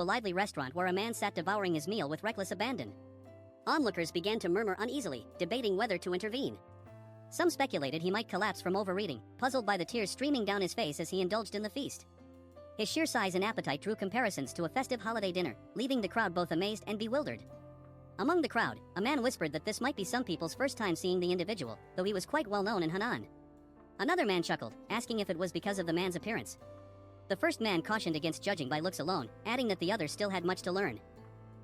a lively restaurant where a man sat devouring his meal with reckless abandon. Onlookers began to murmur uneasily, debating whether to intervene. Some speculated he might collapse from overeating, puzzled by the tears streaming down his face as he indulged in the feast. His sheer size and appetite drew comparisons to a festive holiday dinner, leaving the crowd both amazed and bewildered. Among the crowd, a man whispered that this might be some people's first time seeing the individual, though he was quite well known in Henan. Another man chuckled, asking if it was because of the man's appearance. The first man cautioned against judging by looks alone, adding that the other still had much to learn.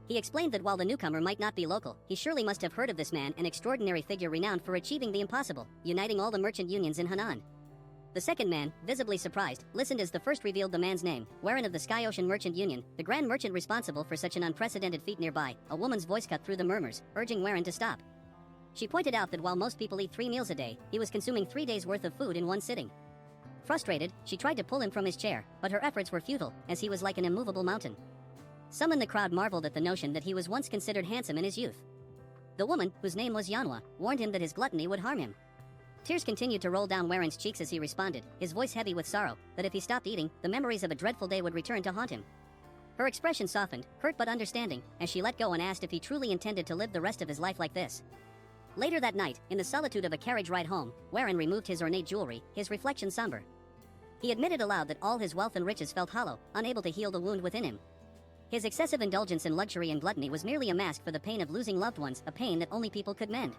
He explained that while the newcomer might not be local, he surely must have heard of this man, an extraordinary figure renowned for achieving the impossible, uniting all the merchant unions in Henan. The second man, visibly surprised, listened as the first revealed the man's name, Warren of the Sky Ocean Merchant Union, the grand merchant responsible for such an unprecedented feat nearby. A woman's voice cut through the murmurs, urging Warren to stop. She pointed out that while most people eat 3 meals a day, he was consuming 3 days' worth of food in one sitting. Frustrated, she tried to pull him from his chair, but her efforts were futile, as he was like an immovable mountain. Some in the crowd marveled at the notion that he was once considered handsome in his youth. The woman, whose name was Yanhwa, warned him that his gluttony would harm him. Tears continued to roll down Warren's cheeks as he responded, his voice heavy with sorrow, that if he stopped eating, the memories of a dreadful day would return to haunt him. Her expression softened, hurt but understanding, as she let go and asked if he truly intended to live the rest of his life like this. Later that night, in the solitude of a carriage ride home, Warren removed his ornate jewelry, his reflection somber. He admitted aloud that all his wealth and riches felt hollow, unable to heal the wound within him. His excessive indulgence in luxury and gluttony was merely a mask for the pain of losing loved ones, a pain that only people could mend.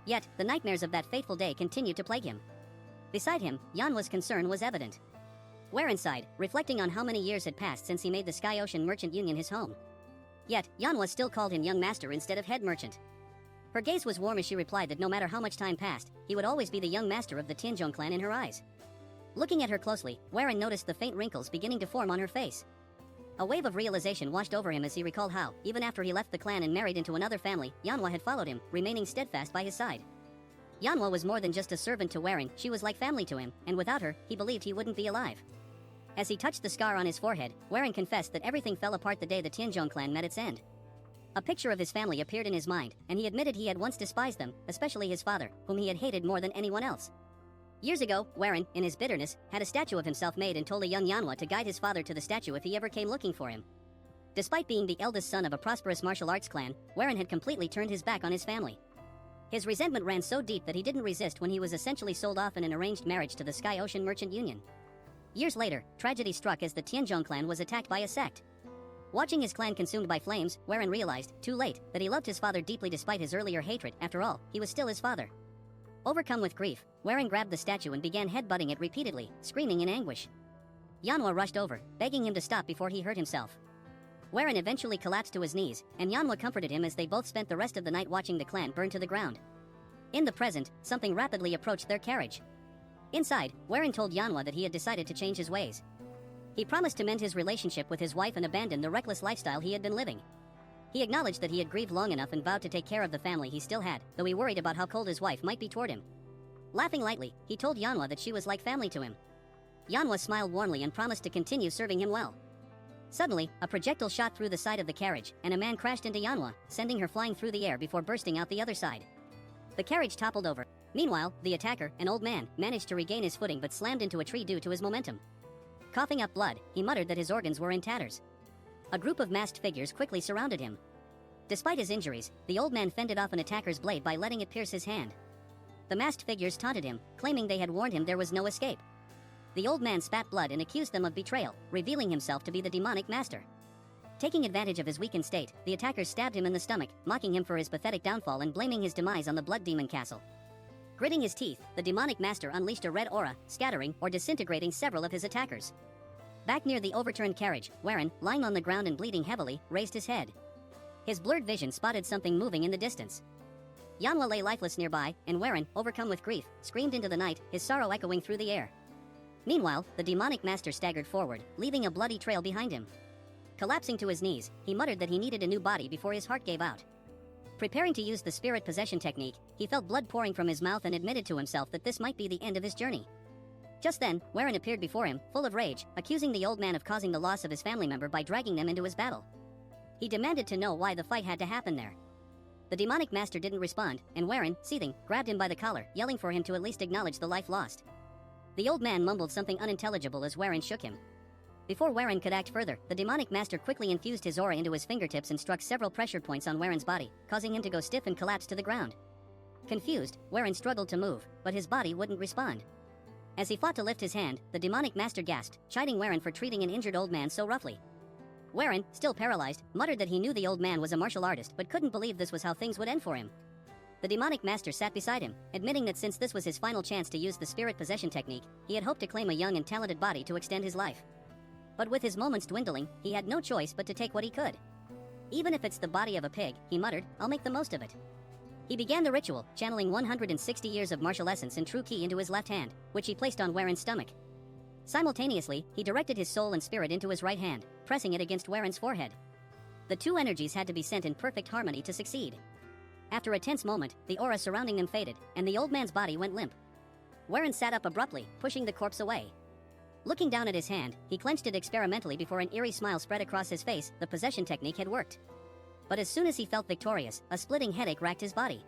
Yet, the nightmares of that fateful day continued to plague him. Beside him, Yanhwa's concern was evident. Warren sighed, reflecting on how many years had passed since he made the Sky Ocean Merchant Union his home. Yet, Yanhwa still called him young master instead of head merchant. Her gaze was warm as she replied that no matter how much time passed, he would always be the young master of the Tianzhong clan in her eyes. Looking at her closely, Warren noticed the faint wrinkles beginning to form on her face. A wave of realization washed over him as he recalled how, even after he left the clan and married into another family, Yanhwa had followed him, remaining steadfast by his side. Yanhwa was more than just a servant to Warren, she was like family to him, and without her, he believed he wouldn't be alive. As he touched the scar on his forehead, Warren confessed that everything fell apart the day the Tianzhong clan met its end. A picture of his family appeared in his mind, and he admitted he had once despised them, especially his father, whom he had hated more than anyone else. Years ago, Warren, in his bitterness, had a statue of himself made and told a young Yanhwa to guide his father to the statue if he ever came looking for him. Despite being the eldest son of a prosperous martial arts clan, Warren had completely turned his back on his family. His resentment ran so deep that he didn't resist when he was essentially sold off in an arranged marriage to the Sky Ocean Merchant Union. Years later, tragedy struck as the Tianzhong clan was attacked by a sect. Watching his clan consumed by flames, Warren realized, too late, that he loved his father deeply despite his earlier hatred. After all, he was still his father. Overcome with grief, Warren grabbed the statue and began headbutting it repeatedly, screaming in anguish. Yanhwa rushed over, begging him to stop before he hurt himself. Warren eventually collapsed to his knees, and Yanhwa comforted him as they both spent the rest of the night watching the clan burn to the ground. In the present, something rapidly approached their carriage. Inside, Warren told Yanhwa that he had decided to change his ways. He promised to mend his relationship with his wife and abandon the reckless lifestyle he had been living. He acknowledged that he had grieved long enough and vowed to take care of the family he still had, though he worried about how cold his wife might be toward him. Laughing lightly, he told Yanhwa that she was like family to him. Yanhwa smiled warmly and promised to continue serving him well. Suddenly, a projectile shot through the side of the carriage, and a man crashed into Yanhwa, sending her flying through the air before bursting out the other side. The carriage toppled over. Meanwhile, the attacker, an old man, managed to regain his footing but slammed into a tree due to his momentum. Coughing up blood, he muttered that his organs were in tatters. A group of masked figures quickly surrounded him. Despite his injuries, the old man fended off an attacker's blade by letting it pierce his hand. The masked figures taunted him, claiming they had warned him there was no escape. The old man spat blood and accused them of betrayal, revealing himself to be the demonic master. Taking advantage of his weakened state, the attackers stabbed him in the stomach, mocking him for his pathetic downfall and blaming his demise on the Blood Demon Castle. Gritting his teeth, the demonic master unleashed a red aura, scattering or disintegrating several of his attackers. Back near the overturned carriage, Warren, lying on the ground and bleeding heavily, raised his head. His blurred vision spotted something moving in the distance. Yanhwa lay lifeless nearby, and Warren, overcome with grief, screamed into the night, his sorrow echoing through the air. Meanwhile, the demonic master staggered forward, leaving a bloody trail behind him. Collapsing to his knees, he muttered that he needed a new body before his heart gave out. Preparing to use the spirit possession technique, he felt blood pouring from his mouth and admitted to himself that this might be the end of his journey. Just then, Warren appeared before him, full of rage, accusing the old man of causing the loss of his family member by dragging them into his battle. He demanded to know why the fight had to happen there. The demonic master didn't respond, and Warren, seething, grabbed him by the collar, yelling for him to at least acknowledge the life lost. The old man mumbled something unintelligible as Warren shook him. Before Warren could act further, the demonic master quickly infused his aura into his fingertips and struck several pressure points on Warren's body, causing him to go stiff and collapse to the ground. Confused, Warren struggled to move, but his body wouldn't respond. As he fought to lift his hand, the demonic master gasped, chiding Warren for treating an injured old man so roughly. Warren, still paralyzed, muttered that he knew the old man was a martial artist but couldn't believe this was how things would end for him. The demonic master sat beside him, admitting that since this was his final chance to use the spirit possession technique, he had hoped to claim a young and talented body to extend his life. But with his moments dwindling, he had no choice but to take what he could. Even if it's the body of a pig, he muttered, I'll make the most of it. He began the ritual, channeling 160 years of martial essence and true ki into his left hand, which he placed on Warren's stomach. Simultaneously, he directed his soul and spirit into his right hand, pressing it against Warren's forehead. The two energies had to be sent in perfect harmony to succeed. After a tense moment, the aura surrounding them faded, and the old man's body went limp. Warren sat up abruptly, pushing the corpse away. Looking down at his hand, he clenched it experimentally before an eerie smile spread across his face. The possession technique had worked. But as soon as he felt victorious, a splitting headache racked his body.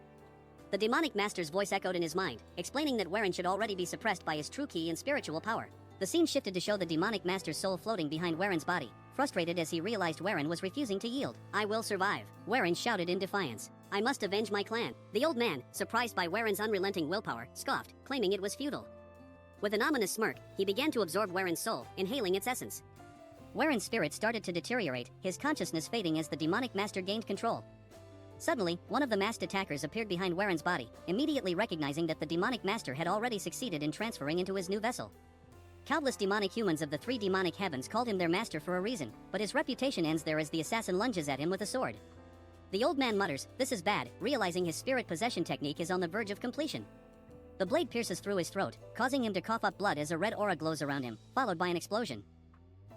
The demonic master's voice echoed in his mind, explaining that Warren should already be suppressed by his true ki and spiritual power. The scene shifted to show the demonic master's soul floating behind Warren's body, frustrated as he realized Warren was refusing to yield. I will survive, Warren shouted in defiance. I must avenge my clan. The old man, surprised by Warren's unrelenting willpower, scoffed, claiming it was futile. With an ominous smirk, he began to absorb Warren's soul, inhaling its essence. Warren's spirit started to deteriorate, his consciousness fading as the demonic master gained control. Suddenly, one of the masked attackers appeared behind Warren's body, immediately recognizing that the demonic master had already succeeded in transferring into his new vessel. Countless demonic humans of the three demonic heavens called him their master for a reason, but his reputation ends there as the assassin lunges at him with a sword. The old man mutters, "This is bad," realizing his spirit possession technique is on the verge of completion. The blade pierces through his throat, causing him to cough up blood as a red aura glows around him, followed by an explosion.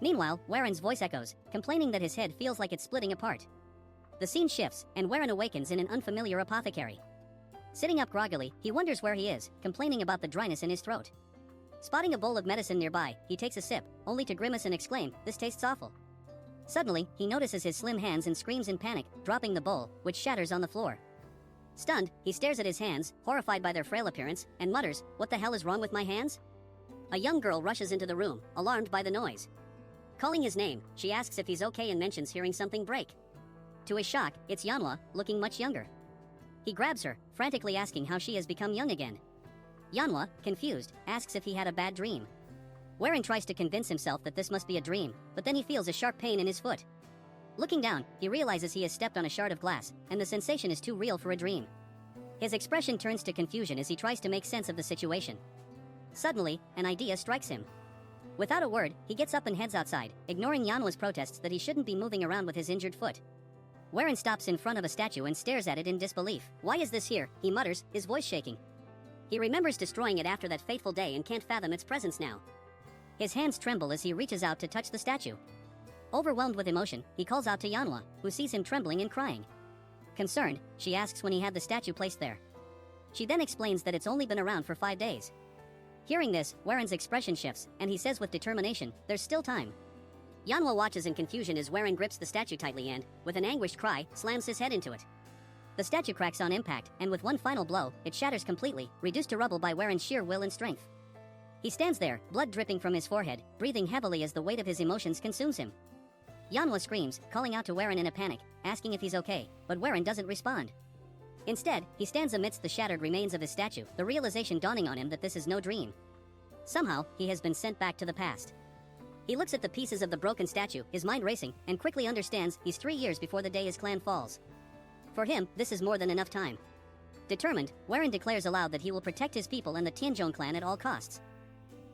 Meanwhile, Warren's voice echoes, complaining that his head feels like it's splitting apart. The scene shifts, and Warren awakens in an unfamiliar apothecary. Sitting up groggily, he wonders where he is, complaining about the dryness in his throat. Spotting a bowl of medicine nearby, he takes a sip, only to grimace and exclaim, "This tastes awful." Suddenly, he notices his slim hands and screams in panic, dropping the bowl, which shatters on the floor. Stunned, he stares at his hands, horrified by their frail appearance, and mutters, "What the hell is wrong with my hands?" A young girl rushes into the room, alarmed by the noise. Calling his name, she asks if he's okay and mentions hearing something break. To his shock, it's Manhwa, looking much younger. He grabs her, frantically asking how she has become young again. Manhwa, confused, asks if he had a bad dream. Warren tries to convince himself that this must be a dream, but then he feels a sharp pain in his foot. Looking down, he realizes he has stepped on a shard of glass, and the sensation is too real for a dream. His expression turns to confusion as he tries to make sense of the situation. Suddenly, an idea strikes him. Without a word, he gets up and heads outside, ignoring Yanwa's protests that he shouldn't be moving around with his injured foot. Warren stops in front of a statue and stares at it in disbelief. "Why is this here?" he mutters, his voice shaking. He remembers destroying it after that fateful day and can't fathom its presence now. His hands tremble as he reaches out to touch the statue. Overwhelmed with emotion, he calls out to Manhwa, who sees him trembling and crying. Concerned, she asks when he had the statue placed there. She then explains that it's only been around for 5 days. Hearing this, Warren's expression shifts, and he says with determination, "There's still time." Manhwa watches in confusion as Warren grips the statue tightly and, with an anguished cry, slams his head into it. The statue cracks on impact, and with one final blow, it shatters completely, reduced to rubble by Warren's sheer will and strength. He stands there, blood dripping from his forehead, breathing heavily as the weight of his emotions consumes him. Manhwa screams, calling out to Warren in a panic, asking if he's okay, but Warren doesn't respond. Instead, he stands amidst the shattered remains of his statue, the realization dawning on him that this is no dream. Somehow, he has been sent back to the past. He looks at the pieces of the broken statue, his mind racing, and quickly understands he's 3 years before the day his clan falls. For him, this is more than enough time. Determined, Warren declares aloud that he will protect his people and the Tianzhong clan at all costs.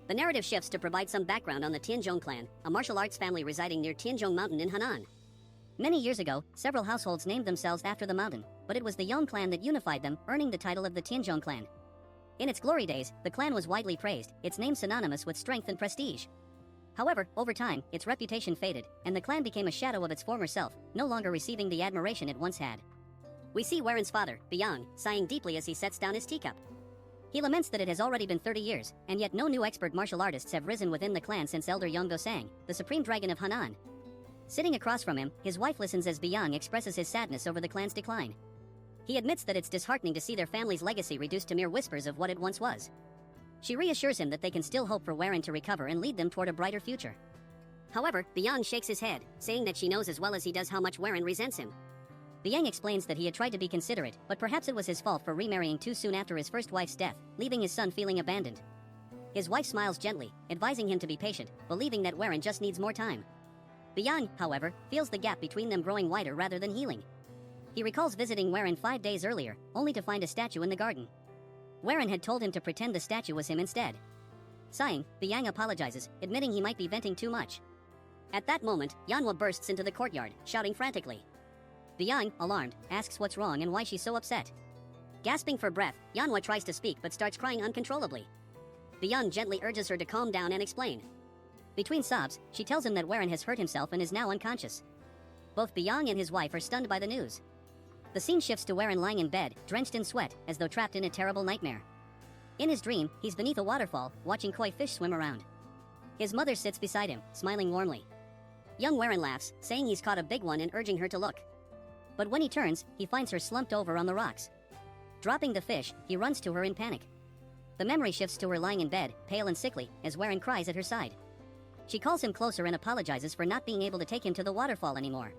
The narrative shifts to provide some background on the Tianzhong clan, a martial arts family residing near Tianzhong Mountain in Henan. Many years ago, several households named themselves after the mountain, but it was the Yong clan that unified them, earning the title of the Tianzhong clan. In its glory days, the clan was widely praised, its name synonymous with strength and prestige. However, over time, its reputation faded, and the clan became a shadow of its former self, no longer receiving the admiration it once had. We see Warren's father, Byung, sighing deeply as he sets down his teacup. He laments that it has already been 30 years, and yet no new expert martial artists have risen within the clan since Elder Yongo Sang, the supreme dragon of Henan. Sitting across from him, his wife listens as Byung expresses his sadness over the clan's decline. He admits that it's disheartening to see their family's legacy reduced to mere whispers of what it once was. She reassures him that they can still hope for Warren to recover and lead them toward a brighter future. However, Byung shakes his head, saying that she knows as well as he does how much Warren resents him. Byung explains that he had tried to be considerate, but perhaps it was his fault for remarrying too soon after his first wife's death, leaving his son feeling abandoned. His wife smiles gently, advising him to be patient, believing that Warren just needs more time. Byung, however, feels the gap between them growing wider rather than healing. He recalls visiting Warren 5 days earlier, only to find a statue in the garden. Warren had told him to pretend the statue was him instead. Sighing, Byung apologizes, admitting he might be venting too much. At that moment, Yanhwa bursts into the courtyard, shouting frantically. Byung, alarmed, asks what's wrong and why she's so upset. Gasping for breath, Yanhwa tries to speak but starts crying uncontrollably. Byung gently urges her to calm down and explain. Between sobs, she tells him that Warren has hurt himself and is now unconscious. Both Byung and his wife are stunned by the news. The scene shifts to Warren lying in bed, drenched in sweat, as though trapped in a terrible nightmare. In his dream, he's beneath a waterfall, watching koi fish swim around. His mother sits beside him, smiling warmly. Young Warren laughs, saying he's caught a big one and urging her to look. But when he turns, he finds her slumped over on the rocks. Dropping the fish, he runs to her in panic. The memory shifts to her lying in bed, pale and sickly, as Warren cries at her side. She calls him closer and apologizes for not being able to take him to the waterfall anymore.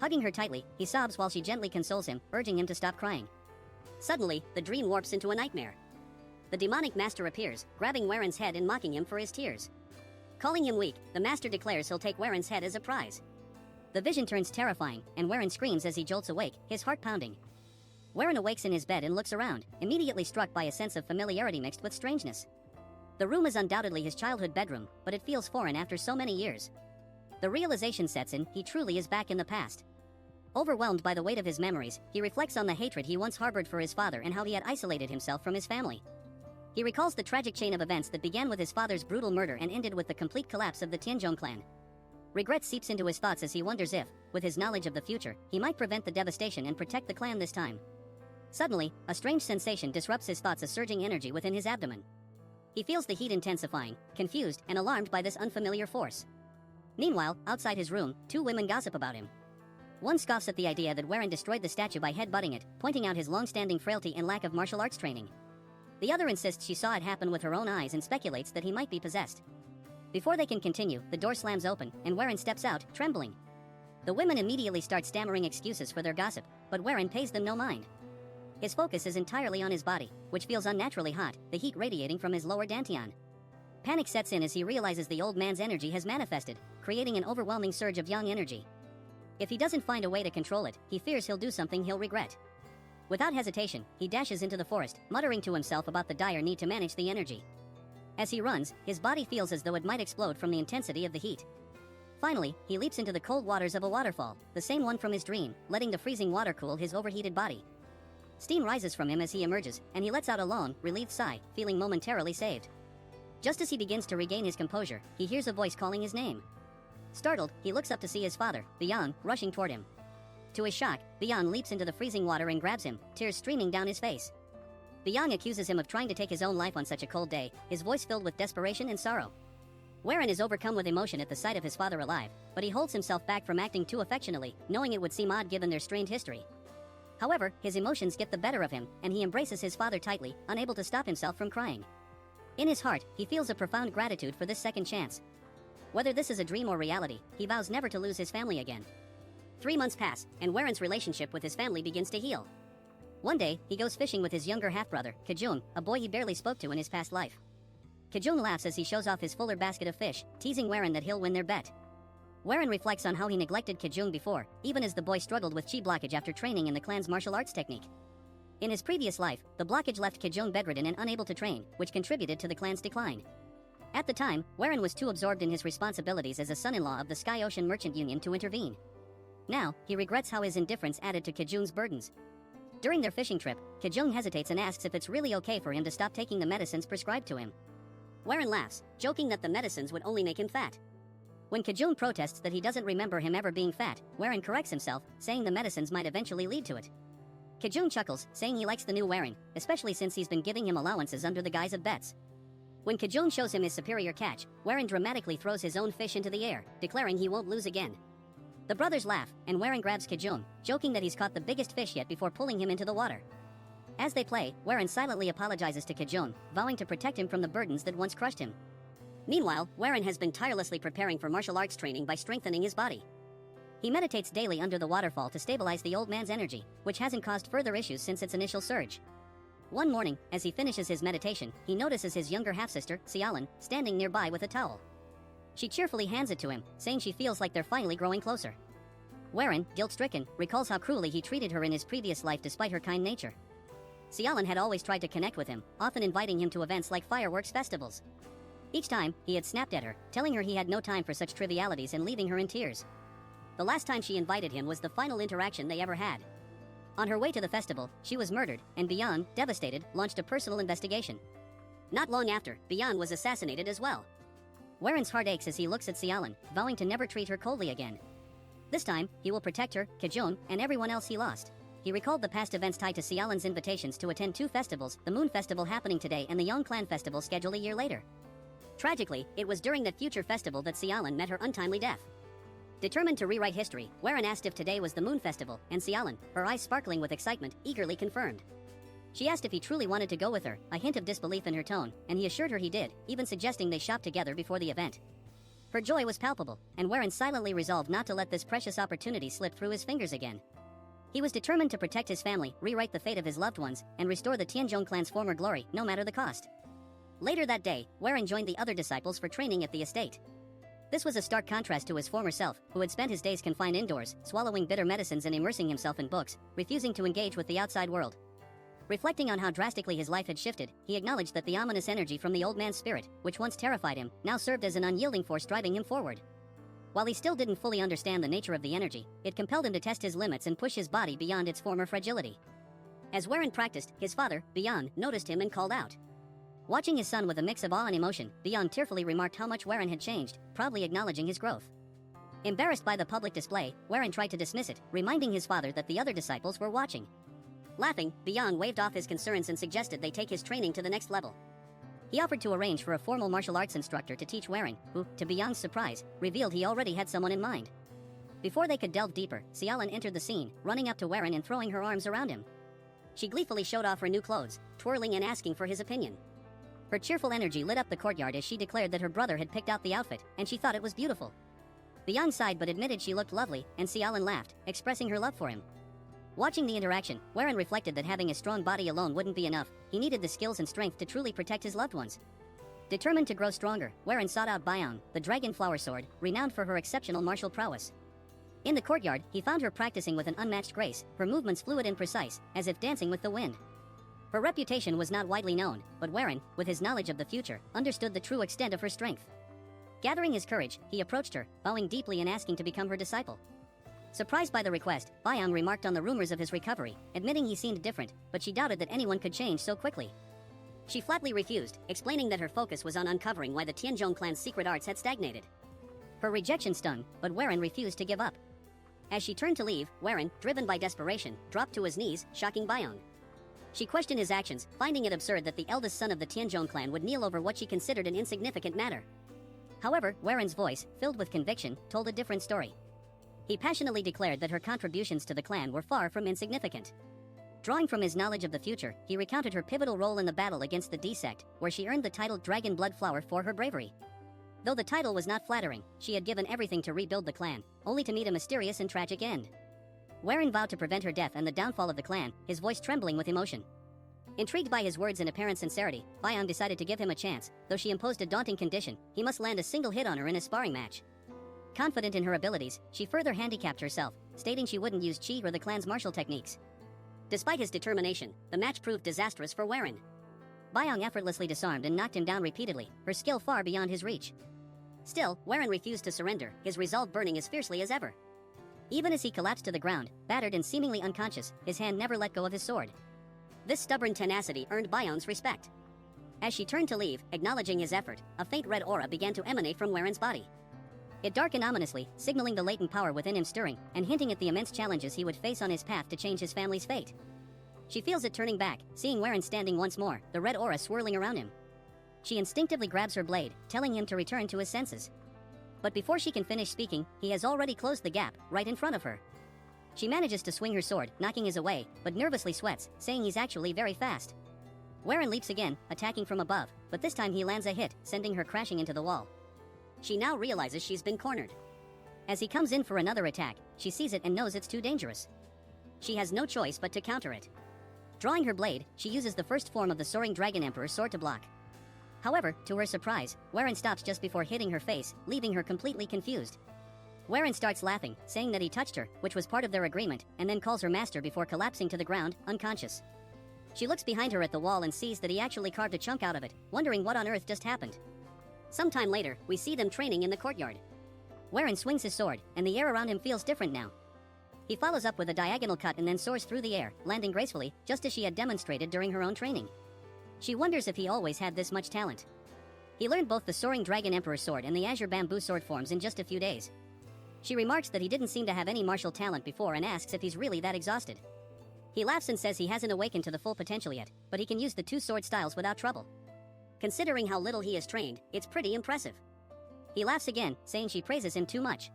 Hugging her tightly, he sobs while she gently consoles him, urging him to stop crying. Suddenly, the dream warps into a nightmare. The demonic master appears, grabbing Warren's head and mocking him for his tears. Calling him weak, the master declares he'll take Warren's head as a prize. The vision turns terrifying, and Warren screams as he jolts awake, his heart pounding. Warren awakes in his bed and looks around, immediately struck by a sense of familiarity mixed with strangeness. The room is undoubtedly his childhood bedroom, but it feels foreign after so many years. The realization sets in, he truly is back in the past. Overwhelmed by the weight of his memories, he reflects on the hatred he once harbored for his father and how he had isolated himself from his family. He recalls the tragic chain of events that began with his father's brutal murder and ended with the complete collapse of the Tianzhong clan. Regret seeps into his thoughts as he wonders if, with his knowledge of the future, he might prevent the devastation and protect the clan this time. Suddenly, a strange sensation disrupts his thoughts, a surging energy within his abdomen. He feels the heat intensifying, confused and alarmed by this unfamiliar force. Meanwhile, outside his room, 2 women gossip about him. One scoffs at the idea that Warren destroyed the statue by headbutting it, pointing out his long-standing frailty and lack of martial arts training. The other insists she saw it happen with her own eyes and speculates that he might be possessed. Before they can continue, the door slams open, and Warren steps out, trembling. The women immediately start stammering excuses for their gossip, but Warren pays them no mind. His focus is entirely on his body, which feels unnaturally hot, the heat radiating from his lower dantian. Panic sets in as he realizes the old man's energy has manifested, creating an overwhelming surge of yang energy. If he doesn't find a way to control it, he fears he'll do something he'll regret. Without hesitation, he dashes into the forest, muttering to himself about the dire need to manage the energy. As he runs, his body feels as though it might explode from the intensity of the heat. Finally, he leaps into the cold waters of a waterfall, the same one from his dream, letting the freezing water cool his overheated body. Steam rises from him as he emerges, and he lets out a long, relieved sigh, feeling momentarily saved. Just as he begins to regain his composure, he hears a voice calling his name. Startled, he looks up to see his father, Byung, rushing toward him. To his shock, Byung leaps into the freezing water and grabs him, tears streaming down his face. Byung accuses him of trying to take his own life on such a cold day, his voice filled with desperation and sorrow. Warren is overcome with emotion at the sight of his father alive, but he holds himself back from acting too affectionately, knowing it would seem odd given their strained history. However, his emotions get the better of him, and he embraces his father tightly, unable to stop himself from crying. In his heart, he feels a profound gratitude for this second chance. Whether this is a dream or reality, he vows never to lose his family again. 3 months pass, and Warren's relationship with his family begins to heal. One day, he goes fishing with his younger half-brother, Kajung, a boy he barely spoke to in his past life. Kajung laughs as he shows off his fuller basket of fish, teasing Warren that he'll win their bet. Warren reflects on how he neglected Kajung before, even as the boy struggled with chi blockage after training in the clan's martial arts technique. In his previous life, the blockage left Kajung bedridden and unable to train, which contributed to the clan's decline. At the time, Warren was too absorbed in his responsibilities as a son-in-law of the Sky Ocean Merchant Union to intervene. Now, he regrets how his indifference added to Kajung's burdens. During their fishing trip, Kajung hesitates and asks if it's really okay for him to stop taking the medicines prescribed to him. Warren laughs, joking that the medicines would only make him fat. When Kajung protests that he doesn't remember him ever being fat, Warren corrects himself, saying the medicines might eventually lead to it. Kajung chuckles, saying he likes the new Warren, especially since he's been giving him allowances under the guise of bets. When Kajung shows him his superior catch, Warren dramatically throws his own fish into the air, declaring he won't lose again. The brothers laugh, and Warren grabs Kajung, joking that he's caught the biggest fish yet before pulling him into the water. As they play, Warren silently apologizes to Kajung, vowing to protect him from the burdens that once crushed him. Meanwhile, Warren has been tirelessly preparing for martial arts training by strengthening his body. He meditates daily under the waterfall to stabilize the old man's energy, which hasn't caused further issues since its initial surge. One morning, as he finishes his meditation, he notices his younger half-sister, Sialan, standing nearby with a towel. She cheerfully hands it to him, saying she feels like they're finally growing closer. Warren, guilt-stricken, recalls how cruelly he treated her in his previous life despite her kind nature. Sialan had always tried to connect with him, often inviting him to events like fireworks festivals. Each time, he had snapped at her, telling her he had no time for such trivialities and leaving her in tears. The last time she invited him was the final interaction they ever had. On her way to the festival, she was murdered, and Beyond, devastated, launched a personal investigation. Not long after, Beyond was assassinated as well. Warren's heart aches as he looks at Sialan, vowing to never treat her coldly again. This time, he will protect her, Kajun, and everyone else he lost. He recalled the past events tied to Sialan's invitations to attend 2 festivals, the Moon Festival happening today and the Young Clan Festival scheduled a year later. Tragically, it was during that future festival that Sialan met her untimely death. Determined to rewrite history, Warren asked if today was the Moon Festival, and Sialan, her eyes sparkling with excitement, eagerly confirmed. She asked if he truly wanted to go with her, a hint of disbelief in her tone, and he assured her he did, even suggesting they shop together before the event. Her joy was palpable, and Warren silently resolved not to let this precious opportunity slip through his fingers again. He was determined to protect his family, rewrite the fate of his loved ones, and restore the Tianzhong clan's former glory, no matter the cost. Later that day, Warren joined the other disciples for training at the estate. This was a stark contrast to his former self, who had spent his days confined indoors, swallowing bitter medicines and immersing himself in books, refusing to engage with the outside world. Reflecting on how drastically his life had shifted, he acknowledged that the ominous energy from the old man's spirit, which once terrified him, now served as an unyielding force driving him forward. While he still didn't fully understand the nature of the energy, it compelled him to test his limits and push his body beyond its former fragility. As Warren practiced, his father, Beyond, noticed him and called out. Watching his son with a mix of awe and emotion, Beyond tearfully remarked how much Warren had changed, proudly acknowledging his growth. Embarrassed by the public display, Warren tried to dismiss it, reminding his father that the other disciples were watching. Laughing, Beyond waved off his concerns and suggested they take his training to the next level. He offered to arrange for a formal martial arts instructor to teach Warren, who, to Beyond's surprise, revealed he already had someone in mind. Before they could delve deeper, Sialan entered the scene, running up to Warren and throwing her arms around him. She gleefully showed off her new clothes, twirling and asking for his opinion. Her cheerful energy lit up the courtyard as she declared that her brother had picked out the outfit, and she thought it was beautiful. Beyond sighed but admitted she looked lovely, and Sialan laughed, expressing her love for him. Watching the interaction, Warren reflected that having a strong body alone wouldn't be enough. He needed the skills and strength to truly protect his loved ones. Determined to grow stronger, Warren sought out Beyond, the dragon flower sword, renowned for her exceptional martial prowess. In the courtyard, he found her practicing with an unmatched grace, her movements fluid and precise, as if dancing with the wind. Her reputation was not widely known, but Warren, with his knowledge of the future, understood the true extent of her strength. Gathering his courage, he approached her, bowing deeply and asking to become her disciple. Surprised by the request, Bayang remarked on the rumors of his recovery, admitting he seemed different, but she doubted that anyone could change so quickly. She flatly refused, explaining that her focus was on uncovering why the Tianzhong clan's secret arts had stagnated. Her rejection stung, but Warren refused to give up. As she turned to leave, Warren, driven by desperation, dropped to his knees, shocking Bayang. She questioned his actions, finding it absurd that the eldest son of the Tianzhong clan would kneel over what she considered an insignificant matter. However, Warren's voice, filled with conviction, told a different story. He passionately declared that her contributions to the clan were far from insignificant. Drawing from his knowledge of the future, he recounted her pivotal role in the battle against the D-sect, where she earned the title Dragon Blood Flower for her bravery. Though the title was not flattering, she had given everything to rebuild the clan, only to meet a mysterious and tragic end. Warren vowed to prevent her death and the downfall of the clan, his voice trembling with emotion. Intrigued by his words and apparent sincerity, Bayang decided to give him a chance, though she imposed a daunting condition: he must land a single hit on her in a sparring match. Confident in her abilities, she further handicapped herself, stating she wouldn't use chi or the clan's martial techniques. Despite his determination, the match proved disastrous for Warren. Bayang effortlessly disarmed and knocked him down repeatedly, her skill far beyond his reach. Still, Warren refused to surrender, his resolve burning as fiercely as ever. Even as he collapsed to the ground, battered and seemingly unconscious, his hand never let go of his sword. This stubborn tenacity earned Bayang's respect. As she turned to leave, acknowledging his effort, a faint red aura began to emanate from Warren's body. It darkened ominously, signaling the latent power within him stirring, and hinting at the immense challenges he would face on his path to change his family's fate. She feels it turning back, seeing Warren standing once more, the red aura swirling around him. She instinctively grabs her blade, telling him to return to his senses. But before she can finish speaking, he has already closed the gap, right in front of her. She manages to swing her sword, knocking his away, but nervously sweats, saying he's actually very fast. Warren leaps again, attacking from above, but this time he lands a hit, sending her crashing into the wall. She now realizes she's been cornered. As he comes in for another attack, she sees it and knows it's too dangerous. She has no choice but to counter it. Drawing her blade, she uses the first form of the Soaring Dragon Emperor's sword to block. However, to her surprise, Warren stops just before hitting her face, leaving her completely confused. Warren starts laughing, saying that he touched her, which was part of their agreement, and then calls her master before collapsing to the ground, unconscious. She looks behind her at the wall and sees that he actually carved a chunk out of it, wondering what on earth just happened. Sometime later, we see them training in the courtyard. Warren swings his sword, and the air around him feels different now. He follows up with a diagonal cut and then soars through the air, landing gracefully, just as she had demonstrated during her own training. She wonders if he always had this much talent. He learned both the Soaring Dragon Emperor's sword and the Azure Bamboo sword forms in just a few days. She remarks that he didn't seem to have any martial talent before and asks if he's really that exhausted. He laughs and says he hasn't awakened to the full potential yet, but he can use the two sword styles without trouble. Considering how little he is trained, it's pretty impressive. He laughs again, saying she praises him too much.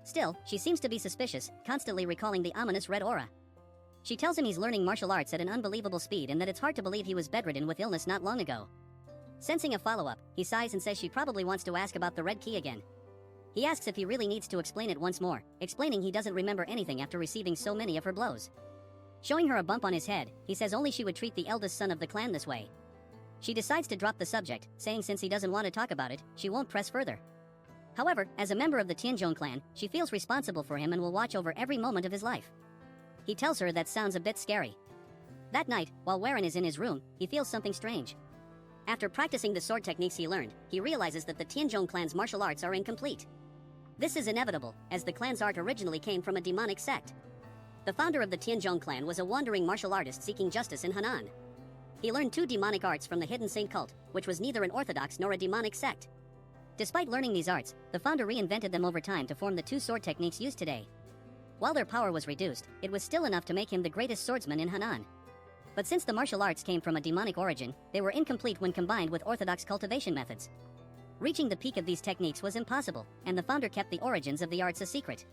Still, she seems to be suspicious, constantly recalling the ominous red aura. She tells him he's learning martial arts at an unbelievable speed and that it's hard to believe he was bedridden with illness not long ago. Sensing a follow-up, he sighs and says she probably wants to ask about the red key again. He asks if he really needs to explain it once more, explaining he doesn't remember anything after receiving so many of her blows. Showing her a bump on his head, he says only she would treat the eldest son of the clan this way. She decides to drop the subject, saying since he doesn't want to talk about it, she won't press further. However, as a member of the Tianzhong clan, she feels responsible for him and will watch over every moment of his life. He tells her that sounds a bit scary. That night, while Warren is in his room, he feels something strange. After practicing the sword techniques he learned, he realizes that the Tianzhong clan's martial arts are incomplete. This is inevitable, as the clan's art originally came from a demonic sect. The founder of the Tianzhong clan was a wandering martial artist seeking justice in Henan. He learned two demonic arts from the Hidden Saint cult, which was neither an orthodox nor a demonic sect. Despite learning these arts, the founder reinvented them over time to form the two sword techniques used today. While their power was reduced, it was still enough to make him the greatest swordsman in Henan. But since the martial arts came from a demonic origin, they were incomplete when combined with orthodox cultivation methods. Reaching the peak of these techniques was impossible, and the founder kept the origins of the arts a secret.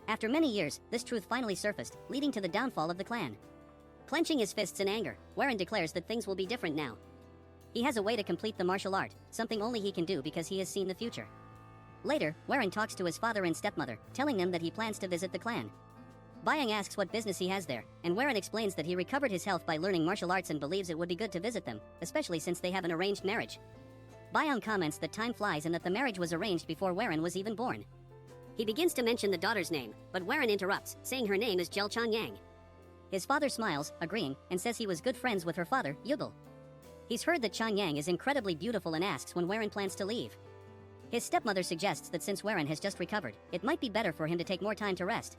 After many years, this truth finally surfaced, leading to the downfall of the clan. Clenching his fists in anger, Warren declares that things will be different now. He has a way to complete the martial art, something only he can do because he has seen the future. Later, Warren talks to his father and stepmother, telling them that he plans to visit the clan. Byung asks what business he has there, and Warren explains that he recovered his health by learning martial arts and believes it would be good to visit them, especially since they have an arranged marriage. Byung comments that time flies and that the marriage was arranged before Warren was even born. He begins to mention the daughter's name, but Warren interrupts, saying her name is Jel Changyang. His father smiles, agreeing, and says he was good friends with her father, Yugel. He's heard that Changyang is incredibly beautiful and asks when Warren plans to leave. His stepmother suggests that since Warren has just recovered, it might be better for him to take more time to rest.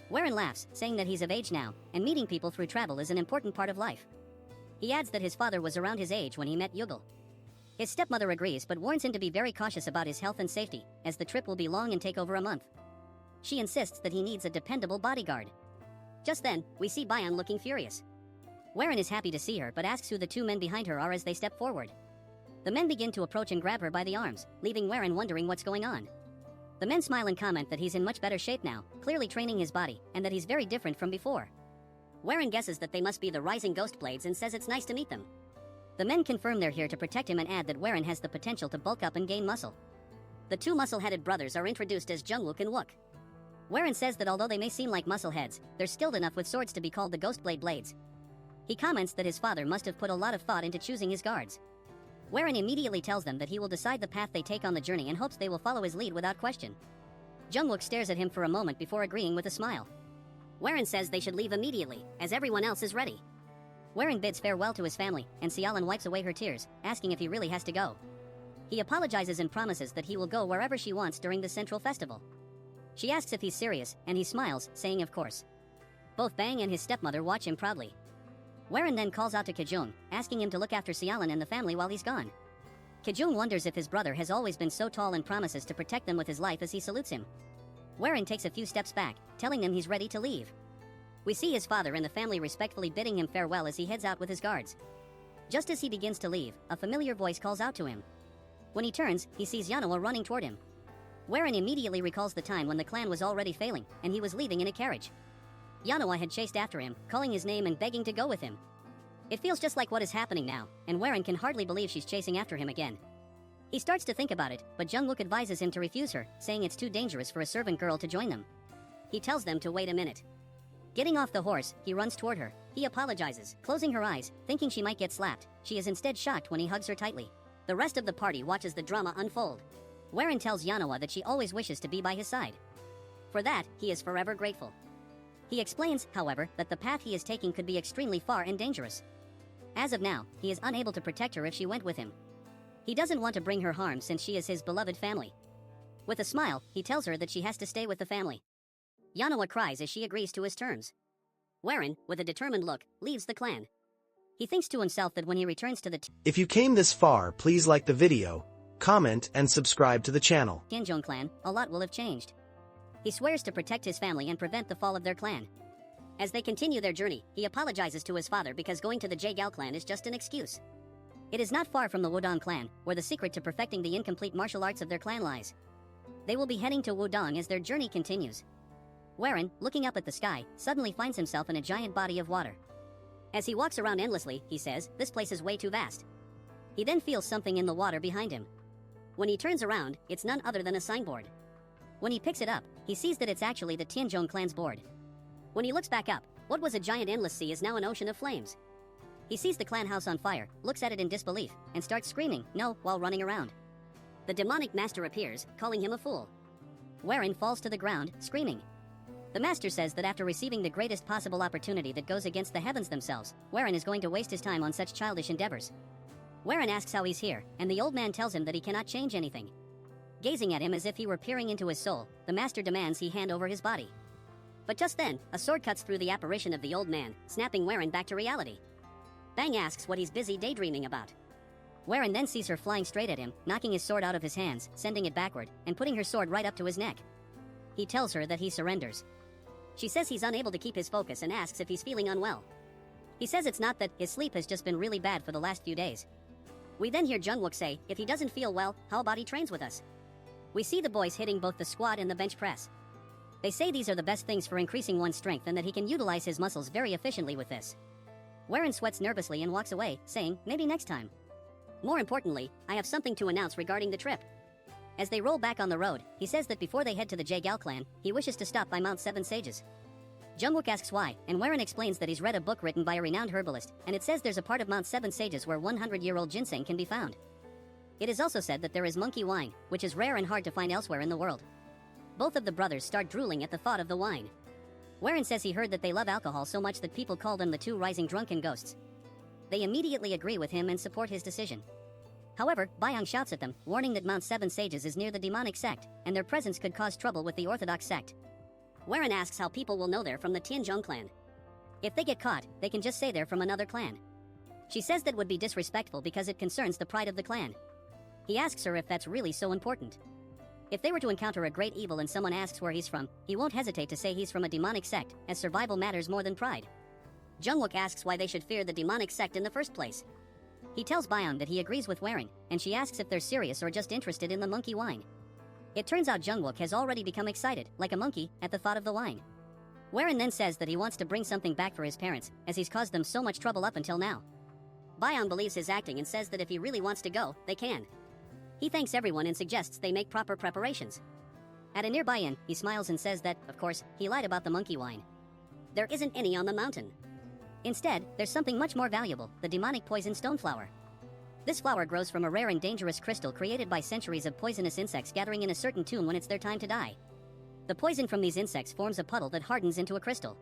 Warren laughs, saying that he's of age now, and meeting people through travel is an important part of life. He adds that his father was around his age when he met Yugel. His stepmother agrees but warns him to be very cautious about his health and safety, as the trip will be long and take over a month. She insists that he needs a dependable bodyguard. Just then, we see Byung looking furious. Warren is happy to see her but asks who the two men behind her are as they step forward. The men begin to approach and grab her by the arms, leaving Warren wondering what's going on. The men smile and comment that he's in much better shape now, clearly training his body, and that he's very different from before. Warren guesses that they must be the Rising Ghost Blades and says it's nice to meet them. The men confirm they're here to protect him and add that Warren has the potential to bulk up and gain muscle. The two muscle-headed brothers are introduced as Jungwook and Wook. Warren says that although they may seem like muscle heads, they're skilled enough with swords to be called the Ghostblade Blades. He comments that his father must have put a lot of thought into choosing his guards. Warren immediately tells them that he will decide the path they take on the journey and hopes they will follow his lead without question. Jungwook stares at him for a moment before agreeing with a smile. Warren says they should leave immediately, as everyone else is ready. Warren bids farewell to his family, and Xiaolin wipes away her tears, asking if he really has to go. He apologizes and promises that he will go wherever she wants during the central festival. She asks if he's serious, and he smiles, saying of course. Both Bang and his stepmother watch him proudly. Warren then calls out to Kajun, asking him to look after Xiaolin and the family while he's gone. Kajun wonders if his brother has always been so tall and promises to protect them with his life as he salutes him. Warren takes a few steps back, telling them he's ready to leave. We see his father and the family respectfully bidding him farewell as he heads out with his guards. Just as he begins to leave, a familiar voice calls out to him. When he turns, he sees Yanoa running toward him. Warren immediately recalls the time when the clan was already failing, and he was leaving in a carriage. Yanoa had chased after him, calling his name and begging to go with him. It feels just like what is happening now, and Warren can hardly believe she's chasing after him again. He starts to think about it, but Jungwook advises him to refuse her, saying it's too dangerous for a servant girl to join them. He tells them to wait a minute. Getting off the horse, he runs toward her. He apologizes, closing her eyes, thinking she might get slapped. She is instead shocked when he hugs her tightly. The rest of the party watches the drama unfold. Warren tells Yanoa that she always wishes to be by his side. For that, he is forever grateful. He explains, however, that the path he is taking could be extremely far and dangerous. As of now, he is unable to protect her if she went with him. He doesn't want to bring her harm since she is his beloved family. With a smile, he tells her that she has to stay with the family. Yanoa cries as she agrees to his terms. Warren, with a determined look, leaves the clan. He thinks to himself that when he returns to the If you came this far, please like the video, comment, and subscribe to the channel. Tianzhong clan, a lot will have changed. He swears to protect his family and prevent the fall of their clan. As they continue their journey, he apologizes to his father because going to the Jaegao clan is just an excuse. It is not far from the Wudong clan, where the secret to perfecting the incomplete martial arts of their clan lies. They will be heading to Wudong as their journey continues. Warren, looking up at the sky, suddenly finds himself in a giant body of water. As he walks around endlessly, he says, "This place is way too vast." He then feels something in the water behind him. When he turns around, it's none other than a signboard. When he picks it up, he sees that it's actually the Tianzhong clan's board. When he looks back up, what was a giant endless sea is now an ocean of flames. He sees the clan house on fire, looks at it in disbelief, and starts screaming, "No," while running around. The demonic master appears, calling him a fool. Warren falls to the ground, screaming. The master says that after receiving the greatest possible opportunity that goes against the heavens themselves, Warren is going to waste his time on such childish endeavors. Warren asks how he's here, and the old man tells him that he cannot change anything. Gazing at him as if he were peering into his soul, the master demands he hand over his body. But just then, a sword cuts through the apparition of the old man, snapping Warren back to reality. Bang asks what he's busy daydreaming about. Warren then sees her flying straight at him, knocking his sword out of his hands, sending it backward, and putting her sword right up to his neck. He tells her that he surrenders. She says he's unable to keep his focus and asks if he's feeling unwell. He says it's not that, his sleep has just been really bad for the last few days. We then hear Jungwook say, "If he doesn't feel well, how about he trains with us?" We see the boys hitting both the squat and the bench press. They say these are the best things for increasing one's strength and that he can utilize his muscles very efficiently with this. Warren sweats nervously and walks away, saying, "Maybe next time." More importantly, I have something to announce regarding the trip. As they roll back on the road, he says that before they head to the Jaegao clan, he wishes to stop by Mount Seven Sages. Jungwook asks why, and Warren explains that he's read a book written by a renowned herbalist, and it says there's a part of Mount Seven Sages where 100-year-old ginseng can be found. It is also said that there is monkey wine, which is rare and hard to find elsewhere in the world. Both of the brothers start drooling at the thought of the wine. Warren says he heard that they love alcohol so much that people call them the two rising drunken ghosts. They immediately agree with him and support his decision. However, Byung shouts at them, warning that Mount Seven Sages is near the demonic sect, and their presence could cause trouble with the orthodox sect. Warren asks how people will know they're from the Tianzhong clan. If they get caught, they can just say they're from another clan. She says that would be disrespectful because it concerns the pride of the clan. He asks her if that's really so important. If they were to encounter a great evil and someone asks where he's from, he won't hesitate to say he's from a demonic sect, as survival matters more than pride. Jungwook asks why they should fear the demonic sect in the first place. He tells Byung that he agrees with Warren, and she asks if they're serious or just interested in the monkey wine. It turns out Jungwook has already become excited, like a monkey, at the thought of the wine. Warren then says that he wants to bring something back for his parents, as he's caused them so much trouble up until now. Byung believes his acting and says that if he really wants to go, they can. He thanks everyone and suggests they make proper preparations. At a nearby inn, he smiles and says that, of course, he lied about the monkey wine. There isn't any on the mountain. Instead, there's something much more valuable, the demonic poison stoneflower. This flower grows from a rare and dangerous crystal created by centuries of poisonous insects gathering in a certain tomb when it's their time to die. The poison from these insects forms a puddle that hardens into a crystal.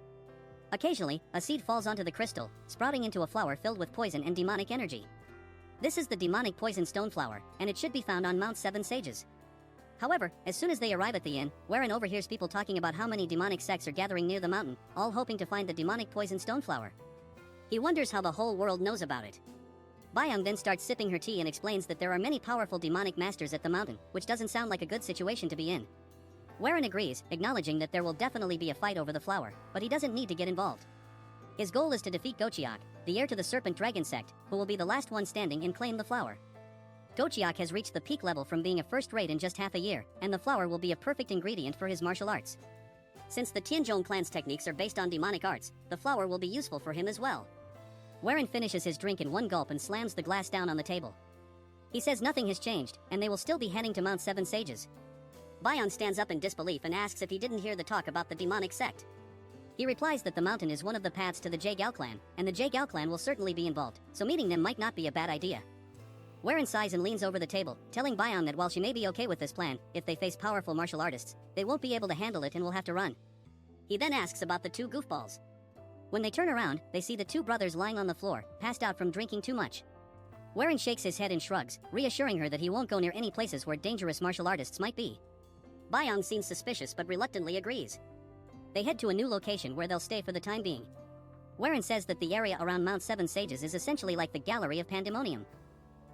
Occasionally, a seed falls onto the crystal, sprouting into a flower filled with poison and demonic energy. This is the demonic poison stoneflower, and it should be found on Mount Seven Sages. However, as soon as they arrive at the inn, Warren overhears people talking about how many demonic sects are gathering near the mountain, all hoping to find the demonic poison stoneflower. He wonders how the whole world knows about it. Byung then starts sipping her tea and explains that there are many powerful demonic masters at the mountain, which doesn't sound like a good situation to be in. Warren agrees, acknowledging that there will definitely be a fight over the flower, but he doesn't need to get involved. His goal is to defeat Gochiak, the heir to the Serpent Dragon sect, who will be the last one standing and claim the flower. Gochiak has reached the peak level from being a first-rate in just half a year, and the flower will be a perfect ingredient for his martial arts. Since the Tianzhong clan's techniques are based on demonic arts, the flower will be useful for him as well. Warren finishes his drink in one gulp and slams the glass down on the table. He says nothing has changed, and they will still be heading to Mount Seven Sages. Bayan stands up in disbelief and asks if he didn't hear the talk about the demonic sect. He replies that the mountain is one of the paths to the Jaegao clan, and the Jaegao clan will certainly be involved, so meeting them might not be a bad idea. Warren sighs and leans over the table, telling Bayan that while she may be okay with this plan, if they face powerful martial artists, they won't be able to handle it and will have to run. He then asks about the two goofballs. When they turn around, they see the two brothers lying on the floor, passed out from drinking too much. Warren shakes his head and shrugs, reassuring her that he won't go near any places where dangerous martial artists might be. Bayan seems suspicious but reluctantly agrees. They head to a new location where they'll stay for the time being. Warren says that the area around Mount Seven Sages is essentially like the Gallery of Pandemonium.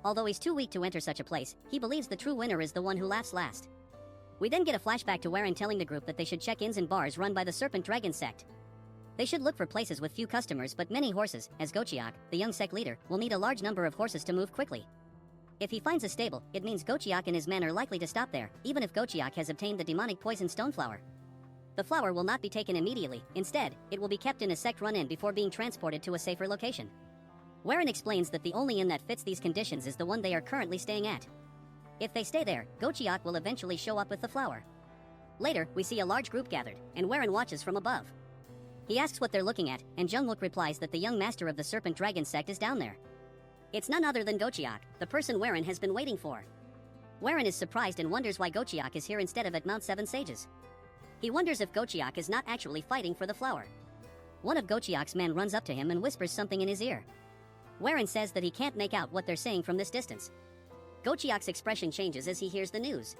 Although he's too weak to enter such a place, he believes the true winner is the one who laughs last. We then get a flashback to Warren telling the group that they should check inns and bars run by the Serpent Dragon sect. They should look for places with few customers but many horses, as Gochiak, the young sect leader, will need a large number of horses to move quickly. If he finds a stable, it means Gochiak and his men are likely to stop there, even if Gochiak has obtained the demonic poison stone flower. The flower will not be taken immediately, instead, it will be kept in a sect-run inn before being transported to a safer location. Warren explains that the only inn that fits these conditions is the one they are currently staying at. If they stay there, Gochiak will eventually show up with the flower. Later, we see a large group gathered, and Warren watches from above. He asks what they're looking at, and Jungwook replies that the young master of the Serpent Dragon sect is down there. It's none other than Gochiak, the person Warren has been waiting for. Warren is surprised and wonders why Gochiak is here instead of at Mount Seven Sages. He wonders if Gochiak is not actually fighting for the flower. One of Gochiak's men runs up to him and whispers something in his ear. Warren says that he can't make out what they're saying from this distance. Gochiak's expression changes as he hears the news.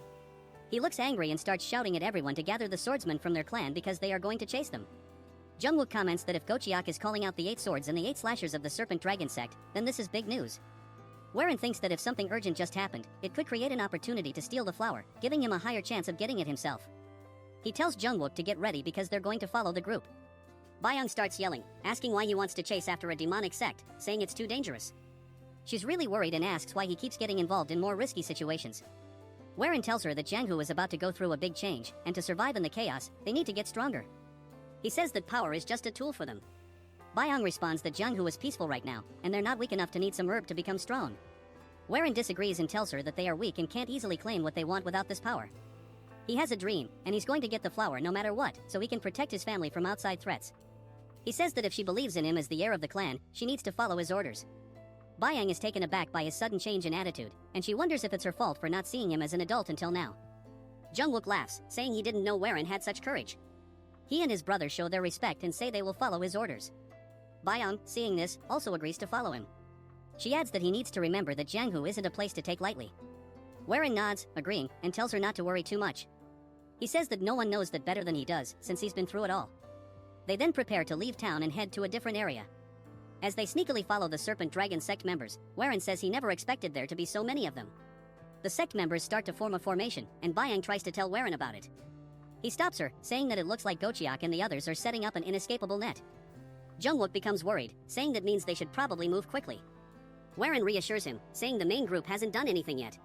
He looks angry and starts shouting at everyone to gather the swordsmen from their clan because they are going to chase them. Jungwook comments that if Gochiak is calling out the 8 swords and the 8 slashers of the Serpent Dragon sect, then this is big news. Warren thinks that if something urgent just happened, it could create an opportunity to steal the flower, giving him a higher chance of getting it himself. He tells Jungwook to get ready because they're going to follow the group. Bayoung starts yelling, asking why he wants to chase after a demonic sect, saying it's too dangerous. She's really worried and asks why he keeps getting involved in more risky situations. Warren tells her that Janghu is about to go through a big change, and to survive in the chaos, they need to get stronger. He says that power is just a tool for them. Bayoung responds that Janghu is peaceful right now, and they're not weak enough to need some herb to become strong. Warren disagrees and tells her that they are weak and can't easily claim what they want without this power. He has a dream, and he's going to get the flower no matter what, so he can protect his family from outside threats. He says that if she believes in him as the heir of the clan, she needs to follow his orders. Bayoung is taken aback by his sudden change in attitude, and she wonders if it's her fault for not seeing him as an adult until now. Jungwook laughs, saying he didn't know Warren had such courage. He and his brother show their respect and say they will follow his orders. Bayoung, seeing this, also agrees to follow him. She adds that he needs to remember that Janghu isn't a place to take lightly. Warren nods, agreeing, and tells her not to worry too much. He says that no one knows that better than he does, since he's been through it all. They then prepare to leave town and head to a different area. As they sneakily follow the Serpent Dragon sect members, Warren says he never expected there to be so many of them. The sect members start to form a formation, and Bayoung tries to tell Warren about it. He stops her, saying that it looks like Gochiak and the others are setting up an inescapable net. Jungwook becomes worried, saying that means they should probably move quickly. Warren reassures him, saying the main group hasn't done anything yet.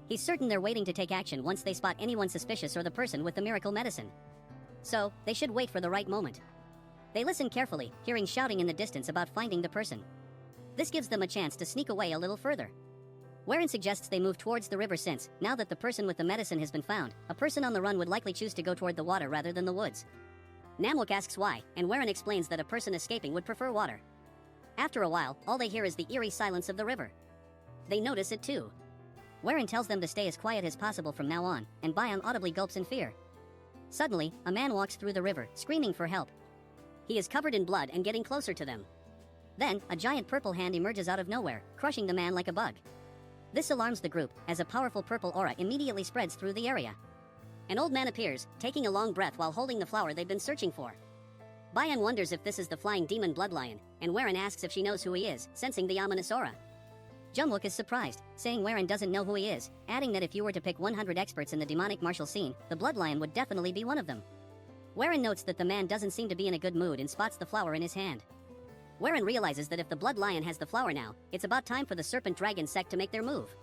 He's certain they're waiting to take action once they spot anyone suspicious or the person with the miracle medicine. So, they should wait for the right moment. They listen carefully, hearing shouting in the distance about finding the person. This gives them a chance to sneak away a little further. Warren suggests they move towards the river since, now that the person with the medicine has been found, a person on the run would likely choose to go toward the water rather than the woods. Namwook asks why, and Warren explains that a person escaping would prefer water. After a while, all they hear is the eerie silence of the river. They notice it too. Warren tells them to stay as quiet as possible from now on, and Bayoung audibly gulps in fear. Suddenly, a man walks through the river, screaming for help. He is covered in blood and getting closer to them. Then, a giant purple hand emerges out of nowhere, crushing the man like a bug. This alarms the group, as a powerful purple aura immediately spreads through the area. An old man appears, taking a long breath while holding the flower they've been searching for. Bayoung wonders if this is the flying demon bloodlion, and Warren asks if she knows who he is, sensing the ominous aura. Jungwook is surprised, saying Warren doesn't know who he is, adding that if you were to pick 100 experts in the demonic martial scene, the bloodlion would definitely be one of them. Warren notes that the man doesn't seem to be in a good mood and spots the flower in his hand. Warren realizes that if the blood lion has the flower now, it's about time for the Serpent Dragon sect to make their move.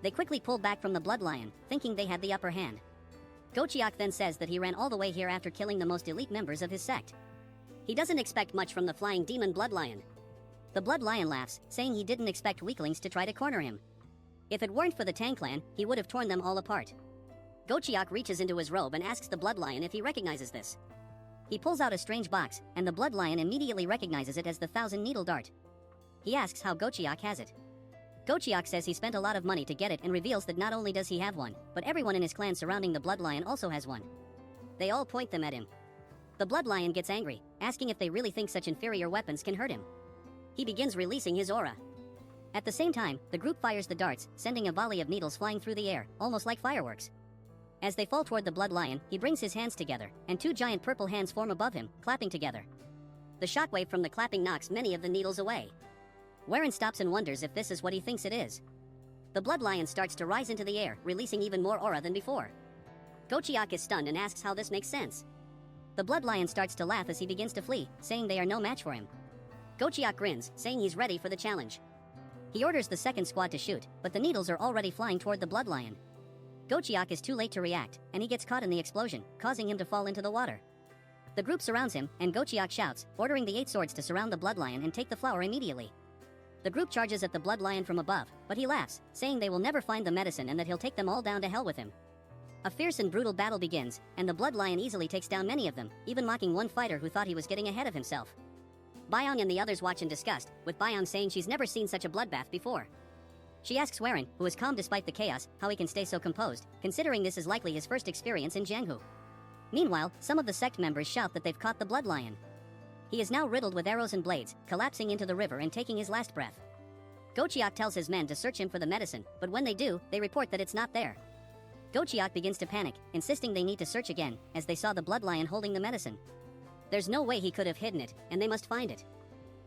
They quickly pull back from the blood lion, thinking they had the upper hand. Gochiak then says that he ran all the way here after killing the most elite members of his sect. He doesn't expect much from the flying demon blood lion. The Blood Lion laughs, saying he didn't expect weaklings to try to corner him. If it weren't for the Tang clan, he would have torn them all apart. Gochiak reaches into his robe and asks the Blood Lion if he recognizes this. He pulls out a strange box, and the Blood Lion immediately recognizes it as the 1,000-needle dart. He asks how Gochiak has it. Gochiak says he spent a lot of money to get it and reveals that not only does he have one, but everyone in his clan surrounding the Blood Lion also has one. They all point them at him. The Blood Lion gets angry, asking if they really think such inferior weapons can hurt him. He begins releasing his aura. At the same time, the group fires the darts, sending a volley of needles flying through the air, almost like fireworks. As they fall toward the Blood Lion, he brings his hands together, and 2 giant purple hands form above him, clapping together. The shockwave from the clapping knocks many of the needles away. Warren stops and wonders if this is what he thinks it is. The Blood Lion starts to rise into the air, releasing even more aura than before. Gochiak is stunned and asks how this makes sense. The Blood Lion starts to laugh as he begins to flee, saying they are no match for him. Gochiak grins, saying he's ready for the challenge. He orders the second squad to shoot, but the needles are already flying toward the Blood Lion. Gochiak is too late to react, and he gets caught in the explosion, causing him to fall into the water. The group surrounds him, and Gochiak shouts, ordering the 8 swords to surround the Blood Lion and take the flower immediately. The group charges at the Blood Lion from above, but he laughs, saying they will never find the medicine and that he'll take them all down to hell with him. A fierce and brutal battle begins, and the Blood Lion easily takes down many of them, even mocking one fighter who thought he was getting ahead of himself. Byong and the others watch in disgust, with Byong saying she's never seen such a bloodbath before. She asks Warren, who is calm despite the chaos, how he can stay so composed, considering this is likely his first experience in Jianghu. Meanwhile, some of the sect members shout that they've caught the Blood Lion. He is now riddled with arrows and blades, collapsing into the river and taking his last breath. Gochiak tells his men to search him for the medicine, but when they do, they report that it's not there. Gochiak begins to panic, insisting they need to search again, as they saw the Blood Lion holding the medicine. There's no way he could have hidden it, and they must find it.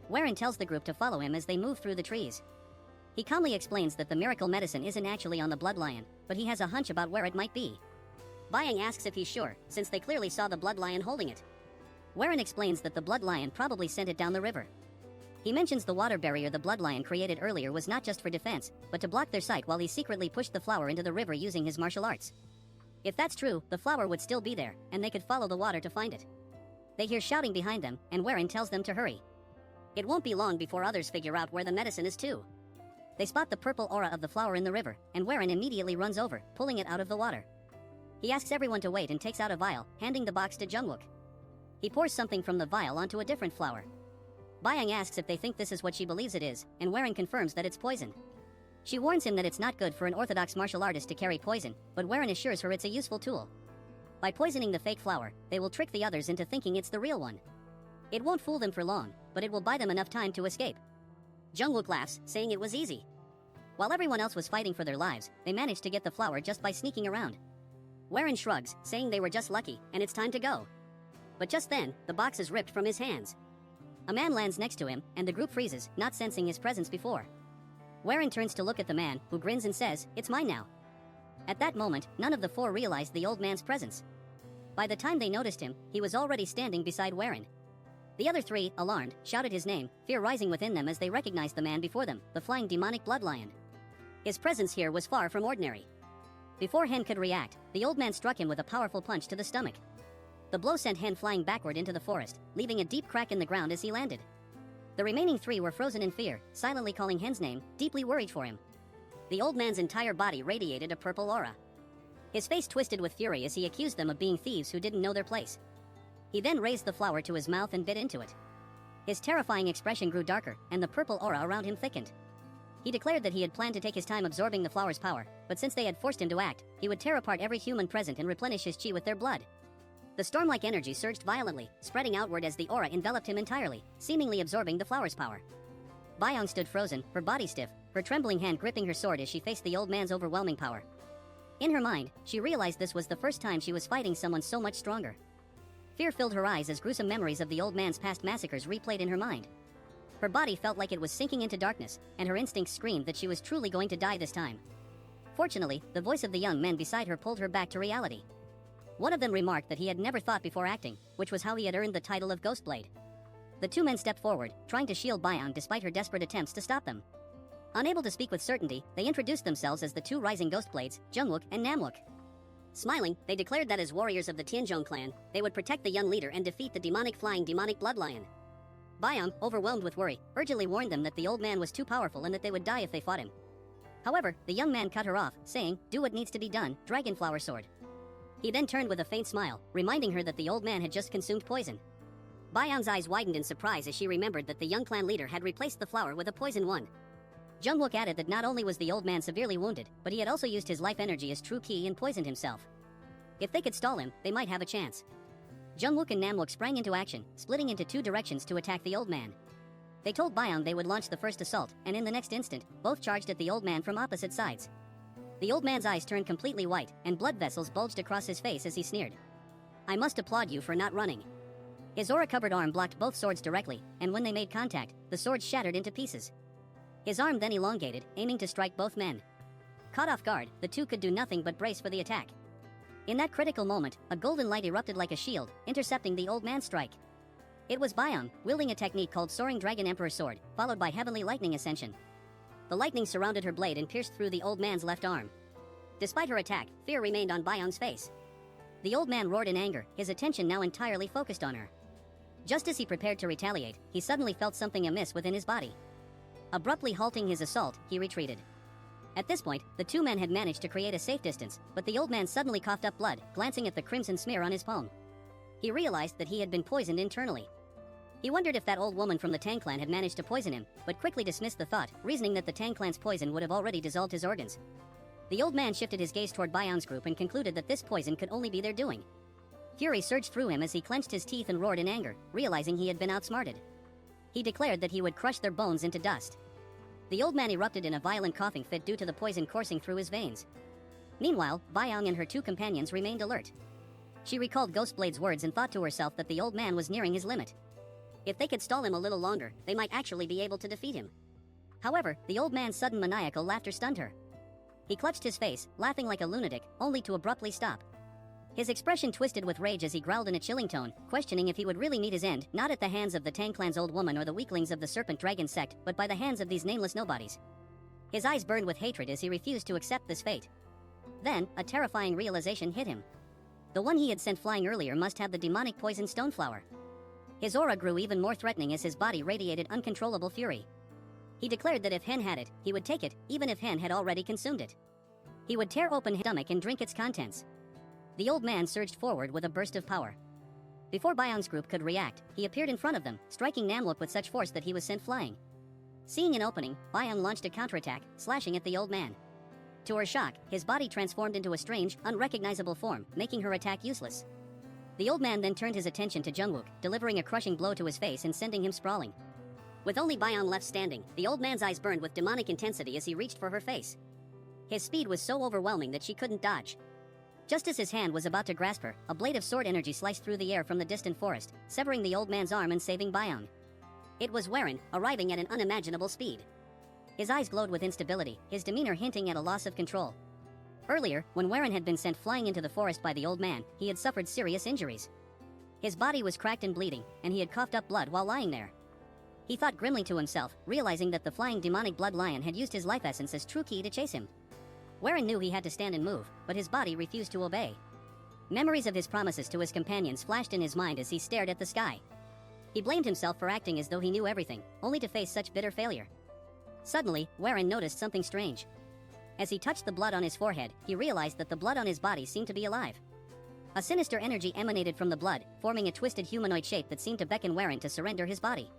Warren tells the group to follow him as they move through the trees. He calmly explains that the miracle medicine isn't actually on the Blood Lion, but he has a hunch about where it might be. Byang asks if he's sure, since they clearly saw the Blood Lion holding it. Warren explains that the Blood Lion probably sent it down the river. He mentions the water barrier the Blood Lion created earlier was not just for defense, but to block their sight while he secretly pushed the flower into the river using his martial arts. If that's true, the flower would still be there, and they could follow the water to find it. They hear shouting behind them, and Warren tells them to hurry. It won't be long before others figure out where the medicine is too. They spot the purple aura of the flower in the river, and Warren immediately runs over, pulling it out of the water. He asks everyone to wait and takes out a vial, handing the box to Jungwook. He pours something from the vial onto a different flower. Byang asks if they think this is what she believes it is, and Warren confirms that it's poison. She warns him that it's not good for an orthodox martial artist to carry poison, but Warren assures her it's a useful tool. By poisoning the fake flower, they will trick the others into thinking it's the real one. It won't fool them for long, but it will buy them enough time to escape. Jungwook laughs, saying it was easy. While everyone else was fighting for their lives, they managed to get the flower just by sneaking around. Warren shrugs, saying they were just lucky, and it's time to go. But just then, the box is ripped from his hands. A man lands next to him, and the group freezes, not sensing his presence before. Warren turns to look at the man, who grins and says, "It's mine now." At that moment, none of the 4 realized the old man's presence. By the time they noticed him, he was already standing beside Warren. The other 3, alarmed, shouted his name, fear rising within them as they recognized the man before them, the flying demonic Blood Lion. His presence here was far from ordinary. Before Hen could react, the old man struck him with a powerful punch to the stomach. The blow sent Hen flying backward into the forest, leaving a deep crack in the ground as he landed. The remaining 3 were frozen in fear, silently calling Hen's name, deeply worried for him. The old man's entire body radiated a purple aura. His face twisted with fury as he accused them of being thieves who didn't know their place. He then raised the flower to his mouth and bit into it. His terrifying expression grew darker, and the purple aura around him thickened. He declared that he had planned to take his time absorbing the flower's power, but since they had forced him to act, he would tear apart every human present and replenish his chi with their blood. The storm-like energy surged violently, spreading outward as the aura enveloped him entirely, seemingly absorbing the flower's power. Byong stood frozen, her body stiff, her trembling hand gripping her sword as she faced the old man's overwhelming power. In her mind, she realized this was the first time she was fighting someone so much stronger. Fear filled her eyes as gruesome memories of the old man's past massacres replayed in her mind. Her body felt like it was sinking into darkness, and her instincts screamed that she was truly going to die this time. Fortunately, the voice of the young men beside her pulled her back to reality. One of them remarked that he had never thought before acting, which was how he had earned the title of Ghostblade. The 2 men stepped forward, trying to shield Byong despite her desperate attempts to stop them. Unable to speak with certainty, they introduced themselves as the 2 rising Ghostblades, Jungwook and Namwook. Smiling, they declared that as warriors of the Tianzhong clan, they would protect the young leader and defeat the demonic Blood Lion. Byung, overwhelmed with worry, urgently warned them that the old man was too powerful and that they would die if they fought him. However, the young man cut her off, saying, "Do what needs to be done, dragonflower sword." He then turned with a faint smile, reminding her that the old man had just consumed poison. Byung's eyes widened in surprise as she remembered that the young clan leader had replaced the flower with a poison one. Jungwook added that not only was the old man severely wounded, but he had also used his life energy as true ki and poisoned himself. If they could stall him, they might have a chance. Jungwook and Namwook sprang into action, splitting into two directions to attack the old man. They told Byung they would launch the first assault, and in the next instant, both charged at the old man from opposite sides. The old man's eyes turned completely white, and blood vessels bulged across his face as he sneered. "I must applaud you for not running." His aura-covered arm blocked both swords directly, and when they made contact, the swords shattered into pieces. His arm then elongated, aiming to strike both men. Caught off guard, the two could do nothing but brace for the attack. In that critical moment, a golden light erupted like a shield, intercepting the old man's strike. It was Byung, wielding a technique called Soaring Dragon Emperor Sword, followed by Heavenly Lightning Ascension. The lightning surrounded her blade and pierced through the old man's left arm. Despite her attack, fear remained on Byung's face. The old man roared in anger, his attention now entirely focused on her. Just as he prepared to retaliate, he suddenly felt something amiss within his body. Abruptly halting his assault, he retreated. At this point, the two men had managed to create a safe distance, but the old man suddenly coughed up blood, glancing at the crimson smear on his palm. He realized that he had been poisoned internally. He wondered if that old woman from the Tang clan had managed to poison him, but quickly dismissed the thought, reasoning that the Tang clan's poison would have already dissolved his organs. The old man shifted his gaze toward Byung's group and concluded that this poison could only be their doing. Fury surged through him as he clenched his teeth and roared in anger, realizing he had been outsmarted. He declared that he would crush their bones into dust. The old man erupted in a violent coughing fit due to the poison coursing through his veins. Meanwhile, Byung and her two companions remained alert. She recalled Ghostblade's words and thought to herself that the old man was nearing his limit. If they could stall him a little longer, they might actually be able to defeat him. However, the old man's sudden maniacal laughter stunned her. He clutched his face, laughing like a lunatic, only to abruptly stop. His expression twisted with rage as he growled in a chilling tone, questioning if he would really meet his end, not at the hands of the Tang clan's old woman or the weaklings of the Serpent Dragon sect, but by the hands of these nameless nobodies. His eyes burned with hatred as he refused to accept this fate. Then, a terrifying realization hit him. The one he had sent flying earlier must have the demonic poison stoneflower. His aura grew even more threatening as his body radiated uncontrollable fury. He declared that if Hen had it, he would take it, even if Hen had already consumed it. He would tear open his stomach and drink its contents. The old man surged forward with a burst of power. Before Byung's group could react, he appeared in front of them, striking Namwook with such force that he was sent flying. Seeing an opening, Byung launched a counterattack, slashing at the old man. To her shock, his body transformed into a strange, unrecognizable form, making her attack useless. The old man then turned his attention to Jungwook, delivering a crushing blow to his face and sending him sprawling. With only Byung left standing, the old man's eyes burned with demonic intensity as he reached for her face. His speed was so overwhelming that she couldn't dodge. Just as his hand was about to grasp her, a blade of sword energy sliced through the air from the distant forest, severing the old man's arm and saving Byung. It was Warren, arriving at an unimaginable speed. His eyes glowed with instability, his demeanor hinting at a loss of control. Earlier, when Warren had been sent flying into the forest by the old man, he had suffered serious injuries. His body was cracked and bleeding, and he had coughed up blood while lying there. He thought grimly to himself, realizing that the flying demonic blood lion had used his life essence as true key to chase him. Warren knew he had to stand and move, but his body refused to obey. Memories of his promises to his companions flashed in his mind as he stared at the sky. He blamed himself for acting as though he knew everything, only to face such bitter failure. Suddenly, Warren noticed something strange. As he touched the blood on his forehead, he realized that the blood on his body seemed to be alive. A sinister energy emanated from the blood, forming a twisted humanoid shape that seemed to beckon Warren to surrender his body.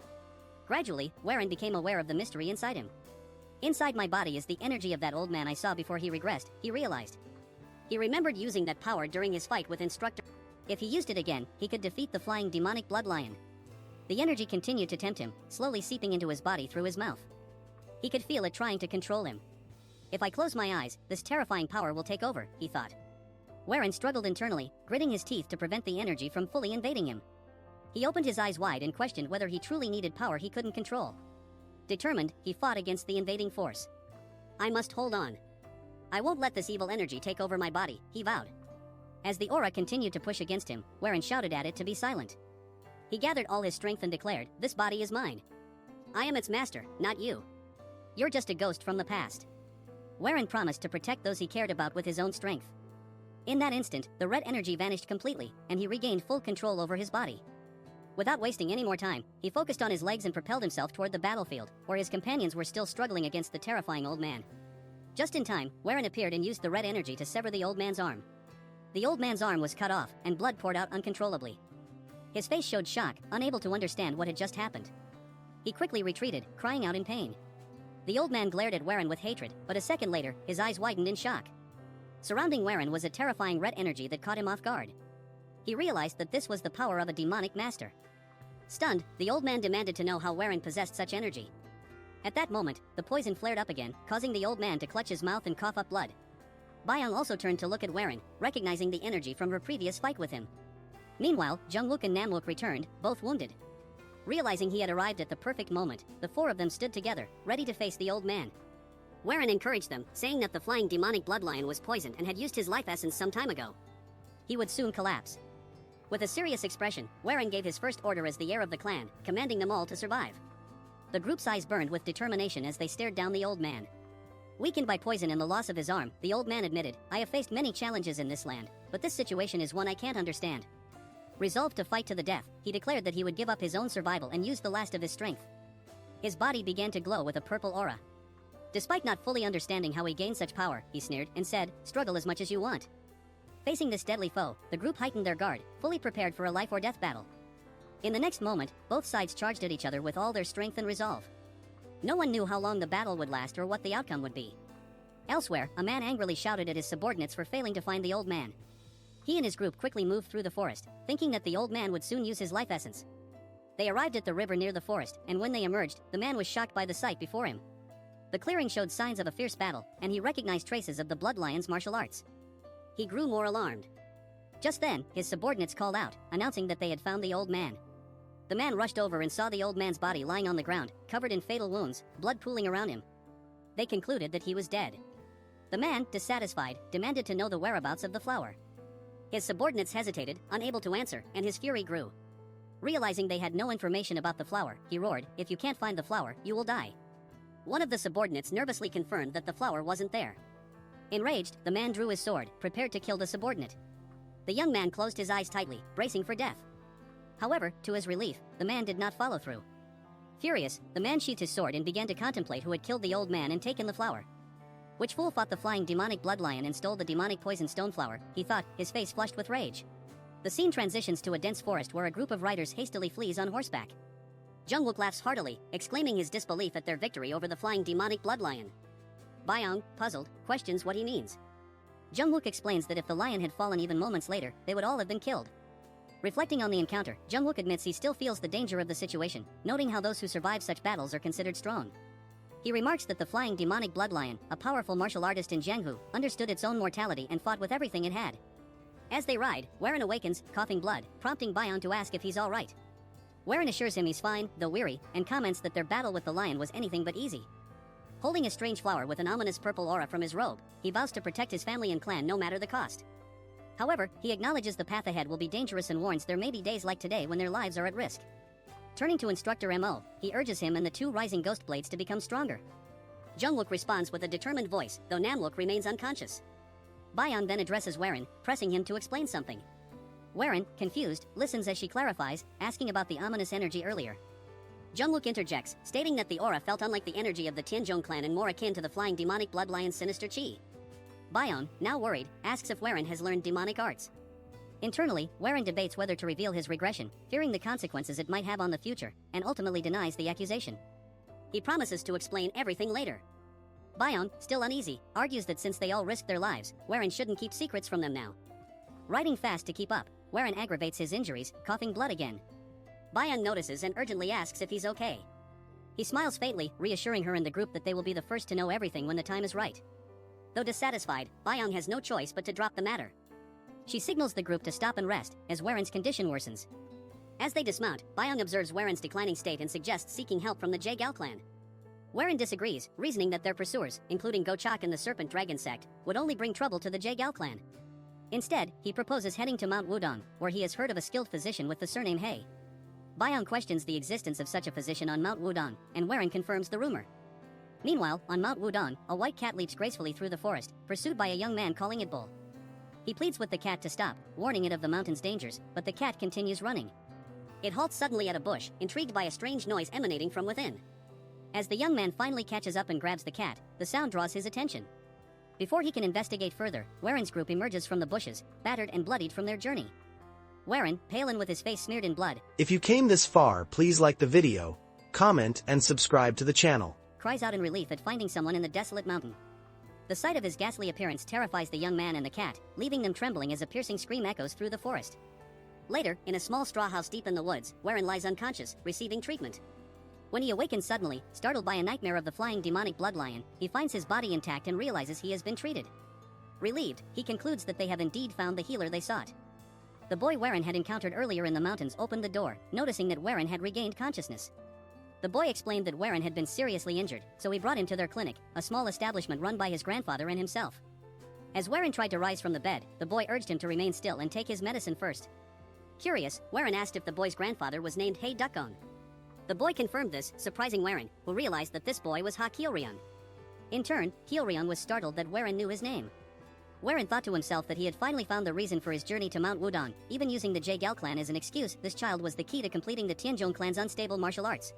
Gradually, Warren became aware of the mystery inside him. Inside my body is the energy of that old man I saw before he regressed, he realized. He remembered using that power during his fight with Instructor. If he used it again, he could defeat the flying demonic blood lion. The energy continued to tempt him, slowly seeping into his body through his mouth. He could feel it trying to control him. If I close my eyes, this terrifying power will take over, he thought. Warren struggled internally, gritting his teeth to prevent the energy from fully invading him. He opened his eyes wide and questioned whether he truly needed power he couldn't control. Determined, he fought against the invading force. I must hold on. I won't let this evil energy take over my body, he vowed. As the aura continued to push against him, Warren shouted at it to be silent. He gathered all his strength and declared, "This body is mine. I am its master, not you. You're just a ghost from the past." Warren promised to protect those he cared about with his own strength. In that instant, the red energy vanished completely, and he regained full control over his body. Without wasting any more time, he focused on his legs and propelled himself toward the battlefield, where his companions were still struggling against the terrifying old man. Just in time, Warren appeared and used the red energy to sever the old man's arm. The old man's arm was cut off, and blood poured out uncontrollably. His face showed shock, unable to understand what had just happened. He quickly retreated, crying out in pain. The old man glared at Warren with hatred, but a second later, his eyes widened in shock. Surrounding Warren was a terrifying red energy that caught him off guard. He realized that this was the power of a demonic master. Stunned, the old man demanded to know how Warren possessed such energy. At that moment, the poison flared up again, causing the old man to clutch his mouth and cough up blood. Byung also turned to look at Warren, recognizing the energy from her previous fight with him. Meanwhile, Jungwook and Namwook returned, both wounded. Realizing he had arrived at the perfect moment, the four of them stood together, ready to face the old man. Warren encouraged them, saying that the flying demonic bloodlion was poisoned and had used his life essence some time ago. He would soon collapse. With a serious expression, Warren gave his first order as the heir of the clan, commanding them all to survive. The group's eyes burned with determination as they stared down the old man. Weakened by poison and the loss of his arm, the old man admitted, "I have faced many challenges in this land, but this situation is one I can't understand." Resolved to fight to the death, he declared that he would give up his own survival and use the last of his strength. His body began to glow with a purple aura. Despite not fully understanding how he gained such power, he sneered and said, "Struggle as much as you want." Facing this deadly foe, the group heightened their guard, fully prepared for a life or death battle. In the next moment, both sides charged at each other with all their strength and resolve. No one knew how long the battle would last or what the outcome would be. Elsewhere, a man angrily shouted at his subordinates for failing to find the old man. He and his group quickly moved through the forest, thinking that the old man would soon use his life essence. They arrived at the river near the forest, and when they emerged, the man was shocked by the sight before him. The clearing showed signs of a fierce battle, and he recognized traces of the bloodlion's martial arts. He grew more alarmed. Just then, his subordinates called out, announcing that they had found the old man. The man rushed over and saw the old man's body lying on the ground, covered in fatal wounds, blood pooling around him. They concluded that he was dead. The man, dissatisfied, demanded to know the whereabouts of the flower. His subordinates hesitated, unable to answer, and his fury grew. Realizing they had no information about the flower, he roared, "If you can't find the flower, you will die." One of the subordinates nervously confirmed that the flower wasn't there. Enraged, the man drew his sword, prepared to kill the subordinate. The young man closed his eyes tightly, bracing for death. However, to his relief, the man did not follow through. Furious, the man sheathed his sword and began to contemplate who had killed the old man and taken the flower. Which fool fought the flying demonic bloodlion and stole the demonic poison stoneflower, he thought, his face flushed with rage. The scene transitions to a dense forest where a group of riders hastily flees on horseback. Jungwook laughs heartily, exclaiming his disbelief at their victory over the flying demonic bloodlion. Byung, puzzled, questions what he means. Jungwook explains that if the lion had fallen even moments later, they would all have been killed. Reflecting on the encounter, Jungwook admits he still feels the danger of the situation, noting how those who survive such battles are considered strong. He remarks that the flying demonic bloodlion, a powerful martial artist in Jianghu, understood its own mortality and fought with everything it had. As they ride, Warren awakens, coughing blood, prompting Byung to ask if he's all right. Warren assures him he's fine, though weary, and comments that their battle with the lion was anything but easy. Holding a strange flower with an ominous purple aura from his robe, he vows to protect his family and clan no matter the cost. However, he acknowledges the path ahead will be dangerous and warns there may be days like today when their lives are at risk. Turning to Instructor Mo, he urges him and the two rising ghost blades to become stronger. Jungwook responds with a determined voice, though Namwook remains unconscious. Byung then addresses Warren, pressing him to explain something. Warren, confused, listens as she clarifies, asking about the ominous energy earlier. Jungwook interjects, stating that the aura felt unlike the energy of the Tianzhong clan and more akin to the flying demonic bloodlion's sinister chi. Byung, now worried, asks if Warren has learned demonic arts. Internally, Warren debates whether to reveal his regression, fearing the consequences it might have on the future, and ultimately denies the accusation. He promises to explain everything later. Byung, still uneasy, argues that since they all risked their lives, Warren shouldn't keep secrets from them now. Riding fast to keep up, Warren aggravates his injuries, coughing blood again. Byung notices and urgently asks if he's okay. He smiles faintly, reassuring her and the group that they will be the first to know everything when the time is right. Though dissatisfied, Byung has no choice but to drop the matter. She signals the group to stop and rest, as Warren's condition worsens. As they dismount, Byung observes Warren's declining state and suggests seeking help from the Jaegao clan. Warren disagrees, reasoning that their pursuers, including Gochak and the Serpent Dragon sect, would only bring trouble to the Jaegao clan. Instead, he proposes heading to Mount Wudong, where he has heard of a skilled physician with the surname He. Byung questions the existence of such a physician on Mount Wudong, and Warren confirms the rumor. Meanwhile, on Mount Wudong, a white cat leaps gracefully through the forest, pursued by a young man calling it Bull. He pleads with the cat to stop, warning it of the mountain's dangers, but the cat continues running. It halts suddenly at a bush, intrigued by a strange noise emanating from within. As the young man finally catches up and grabs the cat, the sound draws his attention. Before he can investigate further, Warren's group emerges from the bushes, battered and bloodied from their journey. Warren, pale and with his face smeared in blood, If you came this far, please like the video, comment and subscribe to the channel. cries out in relief at finding someone in the desolate mountain. The sight of his ghastly appearance terrifies the young man and the cat, leaving them trembling as a piercing scream echoes through the forest. Later, in a small straw house deep in the woods, Warren lies unconscious, receiving treatment. When he awakens suddenly, startled by a nightmare of the flying demonic blood lion, he finds his body intact and realizes he has been treated. Relieved, he concludes that they have indeed found the healer they sought. The boy Warren had encountered earlier in the mountains opened the door, noticing that Warren had regained consciousness. The boy explained that Warren had been seriously injured, so he brought him to their clinic, a small establishment run by his grandfather and himself. As Warren tried to rise from the bed, the boy urged him to remain still and take his medicine first. Curious, Warren asked if the boy's grandfather was named Hei Dukong. The boy confirmed this, surprising Warren, who realized that this boy was Ha Kyeolryong. In turn, Kyeolryong was startled that Warren knew his name. Warren thought to himself that he had finally found the reason for his journey to Mount Wudong, even using the Jaegal clan as an excuse. This child was the key to completing the Tianzhong clan's unstable martial arts.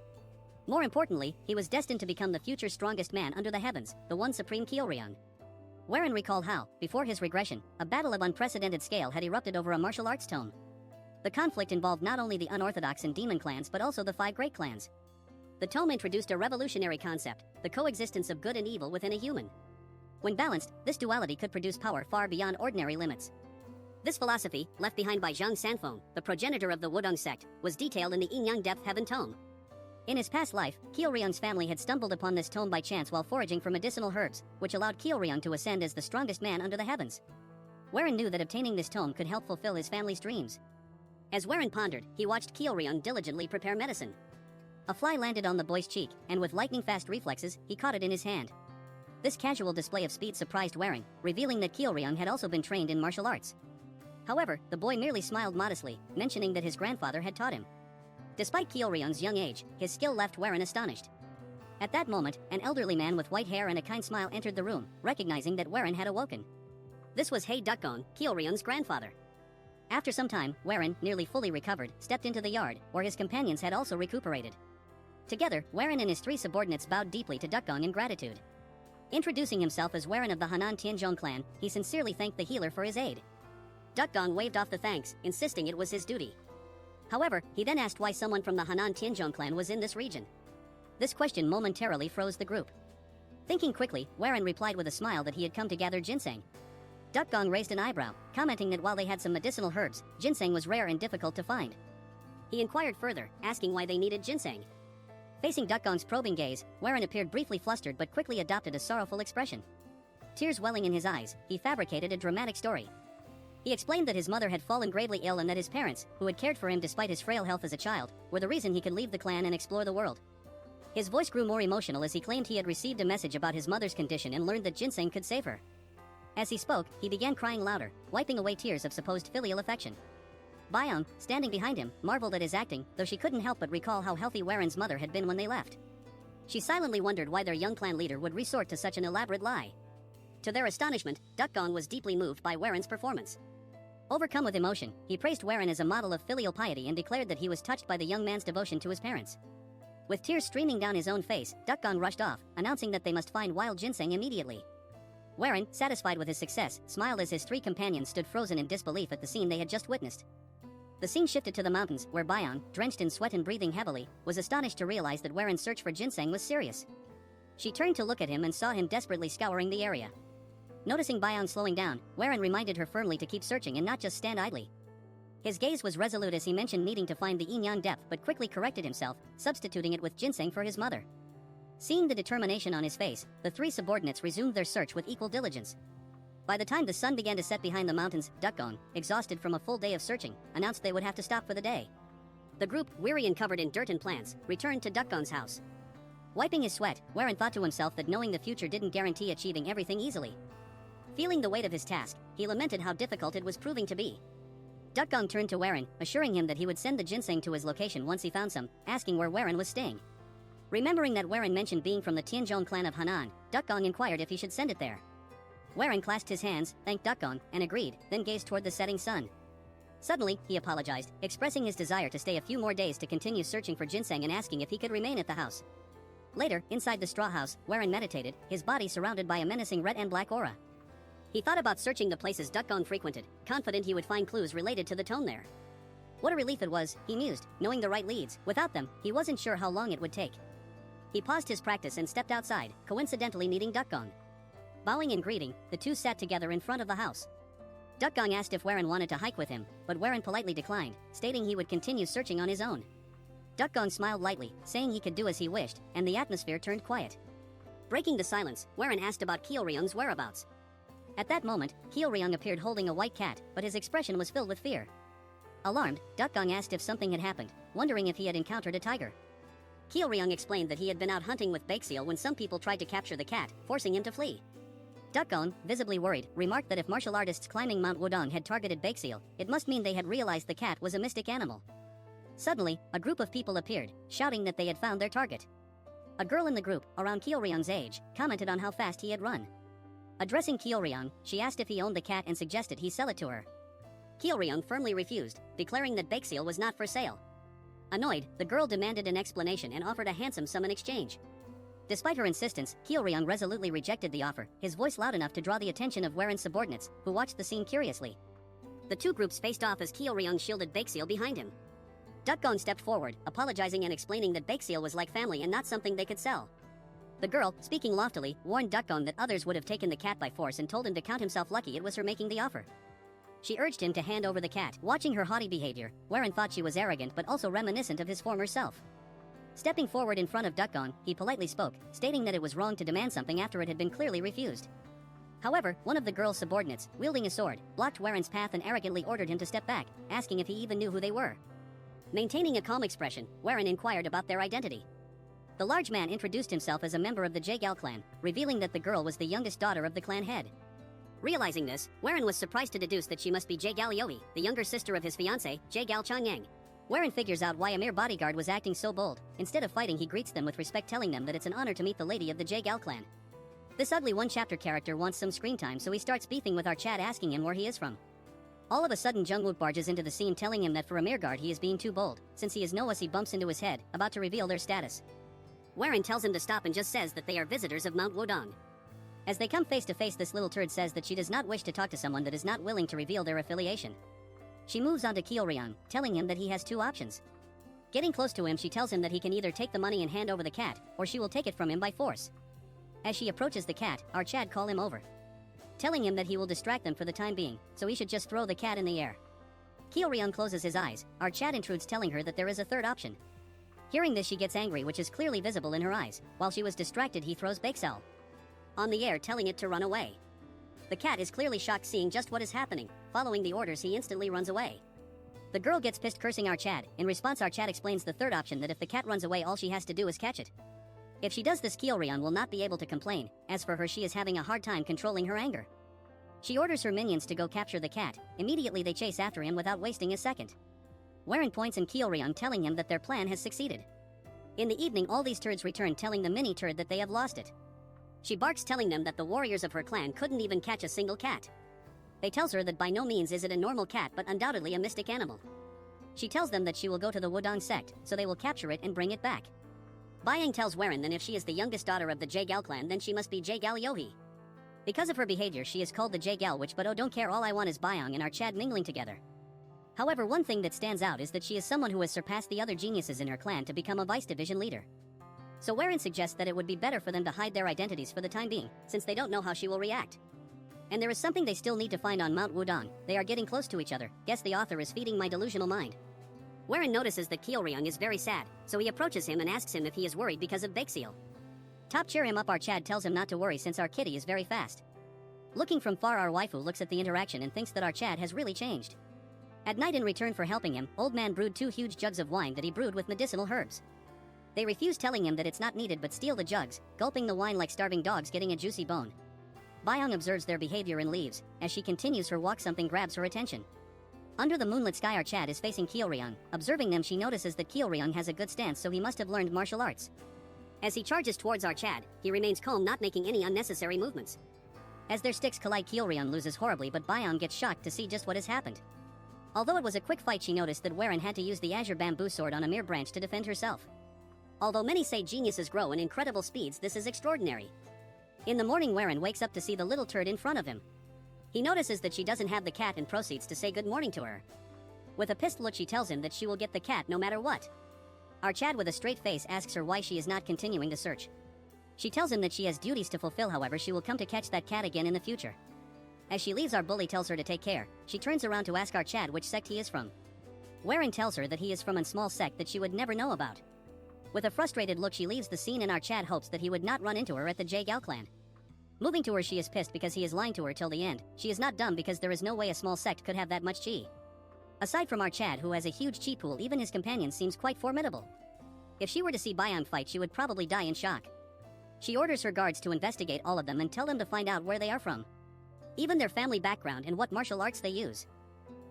More importantly, he was destined to become the future strongest man under the heavens, the one supreme Kyeolryong. Warren recalled how, before his regression, a battle of unprecedented scale had erupted over a martial arts tome. The conflict involved not only the unorthodox and demon clans but also the 5 great clans. The tome introduced a revolutionary concept, the coexistence of good and evil within a human. When balanced, this duality could produce power far beyond ordinary limits. This philosophy, left behind by Zhang Sanfeng, the progenitor of the Wudong sect, was detailed in the Yin-Yang Depth Heaven tome. In his past life, Kyeolryong's family had stumbled upon this tome by chance while foraging for medicinal herbs, which allowed Kyeolryong to ascend as the strongest man under the heavens. Warren knew that obtaining this tome could help fulfill his family's dreams. As Warren pondered, he watched Kyeolryong diligently prepare medicine. A fly landed on the boy's cheek, and with lightning-fast reflexes, he caught it in his hand. This casual display of speed surprised Warren, revealing that Kyeolryong had also been trained in martial arts. However, the boy merely smiled modestly, mentioning that his grandfather had taught him. Despite Kyeolryong's young age, his skill left Warren astonished. At that moment, an elderly man with white hair and a kind smile entered the room, recognizing that Warren had awoken. This was Hei Dukong, Kyeolryong's grandfather. After some time, Warren, nearly fully recovered, stepped into the yard, where his companions had also recuperated. Together, Warren and his 3 subordinates bowed deeply to Dukong in gratitude. Introducing himself as Warren of the Hanan Tianzhong clan, he sincerely thanked the healer for his aid. Dukong waved off the thanks, insisting it was his duty. However, he then asked why someone from the Hanan Tianzhong clan was in this region. This question momentarily froze the group. Thinking quickly, Warren replied with a smile that he had come to gather ginseng. Dukong raised an eyebrow, commenting that while they had some medicinal herbs, ginseng was rare and difficult to find. He inquired further, asking why they needed ginseng. Facing Dukong's probing gaze, Warren appeared briefly flustered but quickly adopted a sorrowful expression. Tears welling in his eyes, he fabricated a dramatic story. He explained that his mother had fallen gravely ill and that his parents, who had cared for him despite his frail health as a child, were the reason he could leave the clan and explore the world. His voice grew more emotional as he claimed he had received a message about his mother's condition and learned that ginseng could save her. As he spoke, he began crying louder, wiping away tears of supposed filial affection. Bayang, standing behind him, marveled at his acting, though she couldn't help but recall how healthy Warren's mother had been when they left. She silently wondered why their young clan leader would resort to such an elaborate lie. To their astonishment, Dukong was deeply moved by Warren's performance. Overcome with emotion, he praised Warren as a model of filial piety and declared that he was touched by the young man's devotion to his parents. With tears streaming down his own face, Dukong rushed off, announcing that they must find wild ginseng immediately. Warren, satisfied with his success, smiled as his 3 companions stood frozen in disbelief at the scene they had just witnessed. The scene shifted to the mountains, where Bayang, drenched in sweat and breathing heavily, was astonished to realize that Warren's search for ginseng was serious. She turned to look at him and saw him desperately scouring the area. Noticing Bayang slowing down, Warren reminded her firmly to keep searching and not just stand idly. His gaze was resolute as he mentioned needing to find the yin-yang depth but quickly corrected himself, substituting it with ginseng for his mother. Seeing the determination on his face, the 3 subordinates resumed their search with equal diligence. By the time the sun began to set behind the mountains, Dukong, exhausted from a full day of searching, announced they would have to stop for the day. The group, weary and covered in dirt and plants, returned to Dukong's house. Wiping his sweat, Warren thought to himself that knowing the future didn't guarantee achieving everything easily. Feeling the weight of his task, he lamented how difficult it was proving to be. Dukong turned to Warren, assuring him that he would send the ginseng to his location once he found some, asking where Warren was staying. Remembering that Warren mentioned being from the Tianzhong clan of Hanan, Dukong inquired if he should send it there. Warren clasped his hands, thanked Dukong, and agreed, then gazed toward the setting sun. Suddenly, he apologized, expressing his desire to stay a few more days to continue searching for ginseng and asking if he could remain at the house. Later, inside the straw house, Warren meditated, his body surrounded by a menacing red and black aura. He thought about searching the places Duckgong frequented, confident he would find clues related to the tone there. What a relief it was, he mused, knowing the right leads. Without them, he wasn't sure how long it would take. He paused his practice and stepped outside, coincidentally meeting Duckgong. Bowing in greeting, the two sat together in front of the house. Duckgong asked if Warren wanted to hike with him, but Warren politely declined, stating he would continue searching on his own. Duckgong smiled lightly, saying he could do as he wished, and the atmosphere turned quiet. Breaking the silence, Warren asked about Kyeolryung's whereabouts. At that moment, Kyeolryung appeared holding a white cat, but his expression was filled with fear. Alarmed, Duckgong asked if something had happened, wondering if he had encountered a tiger. Kyeolryung explained that he had been out hunting with Baekseal when some people tried to capture the cat, forcing him to flee. Duckgong, visibly worried, remarked that if martial artists climbing Mount Wudong had targeted Baekseal, it must mean they had realized the cat was a mystic animal. Suddenly, a group of people appeared, shouting that they had found their target. A girl in the group, around Kyeolryung's age, commented on how fast he had run. Addressing Kyeolryung, she asked if he owned the cat and suggested he sell it to her. Kyeolryung firmly refused, declaring that Baekseal was not for sale. Annoyed, the girl demanded an explanation and offered a handsome sum in exchange. Despite her insistence, Kyeolryung resolutely rejected the offer, his voice loud enough to draw the attention of Warren's subordinates, who watched the scene curiously. The two groups faced off as Kyeolryung shielded Baekseal behind him. Duckgong stepped forward, apologizing and explaining that Baekseal was like family and not something they could sell. The girl, speaking loftily, warned Duckgong that others would have taken the cat by force and told him to count himself lucky it was her making the offer. She urged him to hand over the cat. Watching her haughty behavior, Warren thought she was arrogant but also reminiscent of his former self. Stepping forward in front of Duckgong, he politely spoke, stating that it was wrong to demand something after it had been clearly refused. However, one of the girl's subordinates, wielding a sword, blocked Warren's path and arrogantly ordered him to step back, asking if he even knew who they were. Maintaining a calm expression, Warren inquired about their identity. The large man introduced himself as a member of the Jaegal clan, revealing that the girl was the youngest daughter of the clan head. Realizing this, Warren was surprised to deduce that she must be Jaegal Yohi, the younger sister of his fiancée, Jaegal Changyang. Warren figures out why a mere bodyguard was acting so bold. Instead of fighting, he greets them with respect, telling them that it's an honor to meet the lady of the Jaegal clan. This ugly one-chapter character wants some screen time, so he starts beefing with our Chad, asking him where he is from. All of a sudden, Jungwook barges into the scene, telling him that for a mere guard he is being too bold, since he is Noah. He bumps into his head, about to reveal their status. Warren tells him to stop and just says that they are visitors of Mount Wudong. As they come face to face, this little turd says that she does not wish to talk to someone that is not willing to reveal their affiliation. She moves on to Kyeolryung, telling him that he has two options. Getting close to him, she tells him that he can either take the money and hand over the cat, or she will take it from him by force. As she approaches the cat, our Chad call him over, telling him that he will distract them for the time being, so he should just throw the cat in the air. Kyeolryung closes his eyes. Our Chad intrudes, telling her that there is a third option. Hearing this, she gets angry, which is clearly visible in her eyes. While she was distracted, he throws Baekseal on the air, telling it to run away. The cat is clearly shocked, seeing just what is happening. Following the orders, he instantly runs away. The girl gets pissed, cursing our Chad. In response, our Chad explains the third option, that if the cat runs away, all she has to do is catch it. If she does this, Kyeolryung will not be able to complain. As for her, she is having a hard time controlling her anger. She orders her minions to go capture the cat. Immediately they chase after him without wasting a second. Warren points in Kyeolryung, telling him that their plan has succeeded. In the evening, all these turds return, telling the mini turd that they have lost it. She barks, telling them that the warriors of her clan couldn't even catch a single cat. They tells her that by no means is it a normal cat, but undoubtedly a mystic animal. She tells them that she will go to the Wudong sect, so they will capture it and bring it back. Bayang tells Warren that if she is the youngest daughter of the Jaegal clan, then she must be Jaegal Yohi. Because of her behavior, she is called the Jaegal witch, but oh, don't care, all I want is Bayang and our Chad mingling together. However, one thing that stands out is that she is someone who has surpassed the other geniuses in her clan to become a vice division leader. So Warren suggests that it would be better for them to hide their identities for the time being, since they don't know how she will react. And there is something they still need to find on Mount Wudong. They are getting close to each other. Guess the author is feeding my delusional mind. Warren notices that Kyeolryung is very sad, so he approaches him and asks him if he is worried because of Baekseal. Top cheer him up, our Chad tells him not to worry since our kitty is very fast. Looking from far, our waifu looks at the interaction and thinks that our Chad has really changed. At night, in return for helping him, old man brewed 2 huge jugs of wine that he brewed with medicinal herbs. They refuse, telling him that it's not needed, but steal the jugs, gulping the wine like starving dogs getting a juicy bone. Bayang observes their behavior and leaves. As she continues her walk, something grabs her attention. Under the moonlit sky, our Chad is facing Kyeolryung. Observing them, she notices that Kyeolryung has a good stance, so he must have learned martial arts. As he charges towards our Chad, he remains calm, not making any unnecessary movements. As their sticks collide, Kyeolryung loses horribly, but Bayang gets shocked to see just what has happened. Although it was a quick fight, she noticed that Warren had to use the azure bamboo sword on a mere branch to defend herself. Although many say geniuses grow in incredible speeds, this is extraordinary. In the morning, Warren wakes up to see the little turd in front of him. He notices that she doesn't have the cat and proceeds to say good morning to her. With a pissed look, she tells him that she will get the cat no matter what. Our Chad, with a straight face, asks her why she is not continuing the search. She tells him that she has duties to fulfill, however she will come to catch that cat again in the future. As she leaves, our bully tells her to take care. She turns around to ask our Chad which sect he is from. Warren tells her that he is from a small sect that she would never know about. With a frustrated look, she leaves the scene and our Chad hopes that he would not run into her at the J Gal clan. Moving to her, she is pissed because he is lying to her till the end. She is not dumb because there is no way a small sect could have that much chi. Aside from our Chad, who has a huge chi pool, even his companion seems quite formidable. If she were to see Bion fight, she would probably die in shock. She orders her guards to investigate all of them and tell them to find out where they are from, even their family background and what martial arts they use.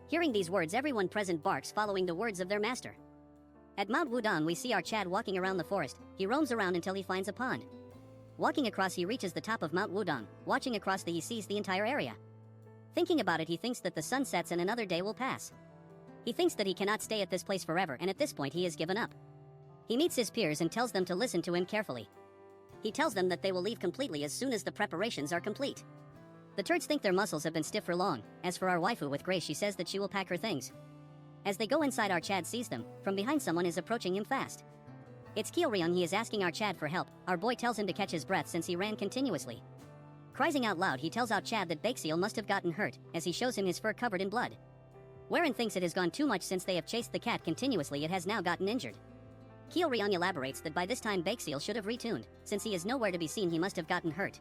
Hearing these words, everyone present barks, following the words of their master. At Mount Wudong, we see our Chad walking around the forest. He roams around until he finds a pond. Walking across, he reaches the top of Mount Wudong. Watching across, he sees the entire area. Thinking about it, he thinks that the sun sets and another day will pass. He thinks that he cannot stay at this place forever, and at this point he has given up. He meets his peers and tells them to listen to him carefully. He tells them that they will leave completely as soon as the preparations are complete. The turds think their muscles have been stiff for long. As for our waifu with grace, she says that she will pack her things. As they go inside, our Chad sees them. From behind, someone is approaching him fast. It's Kyoryung. He is asking our Chad for help. Our boy tells him to catch his breath since he ran continuously. Crying out loud, he tells our Chad that Bakeseal must have gotten hurt, as he shows him his fur covered in blood. Warren thinks it has gone too much since they have chased the cat continuously. It has now gotten injured. Kyoryung elaborates that by this time Bakeseal should have retuned. Since he is nowhere to be seen, he must have gotten hurt.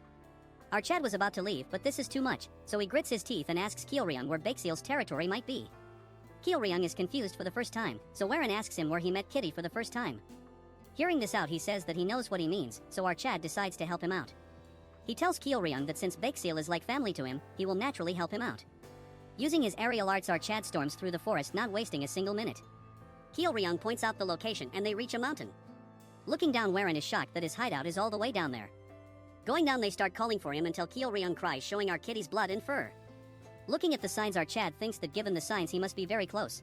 Our Chad was about to leave, but this is too much, so he grits his teeth and asks Kyoryung where Bakeseal's territory might be. Kyoryung is confused for the first time, so Warren asks him where he met Kitty for the first time. Hearing this out, he says that he knows what he means, so our Chad decides to help him out. He tells Kyoryung that since Bakeseal is like family to him, he will naturally help him out. Using his aerial arts, our Chad storms through the forest, not wasting a single minute. Kyoryung points out the location and they reach a mountain. Looking down, Warren is shocked that his hideout is all the way down there. Going down, they start calling for him until Kyoryung cries, showing our Kitty's blood and fur. Looking at the signs, our Chad thinks that given the signs he must be very close.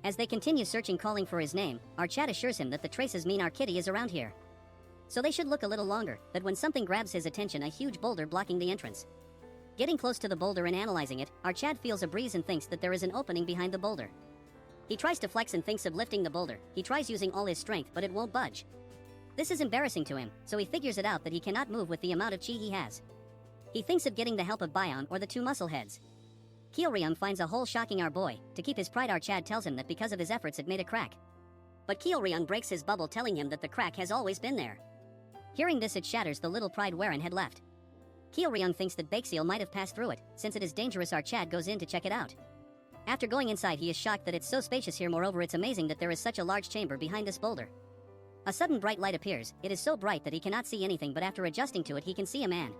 As they continue searching, calling for his name, our Chad assures him that the traces mean our Kitty is around here. So they should look a little longer, but when something grabs his attention, a huge boulder blocking the entrance. Getting close to the boulder and analyzing it, our Chad feels a breeze and thinks that there is an opening behind the boulder. He tries to flex and thinks of lifting the boulder. He tries using all his strength, but it won't budge. This is embarrassing to him, so he figures it out that he cannot move with the amount of chi he has. He thinks of getting the help of Bion or the two muscle heads. Kyoryung finds a hole, shocking our boy. To keep his pride, our Chad tells him that because of his efforts it made a crack. But Kyoryung breaks his bubble, telling him that the crack has always been there. Hearing this, it shatters the little pride Warren had left. Kyoryung thinks that Bakeseal might have passed through it. Since it is dangerous, our Chad goes in to check it out. After going inside, he is shocked that it's so spacious here. Moreover, it's amazing that there is such a large chamber behind this boulder. A sudden bright light appears. It is so bright that he cannot see anything, but after adjusting to it, he can see a man.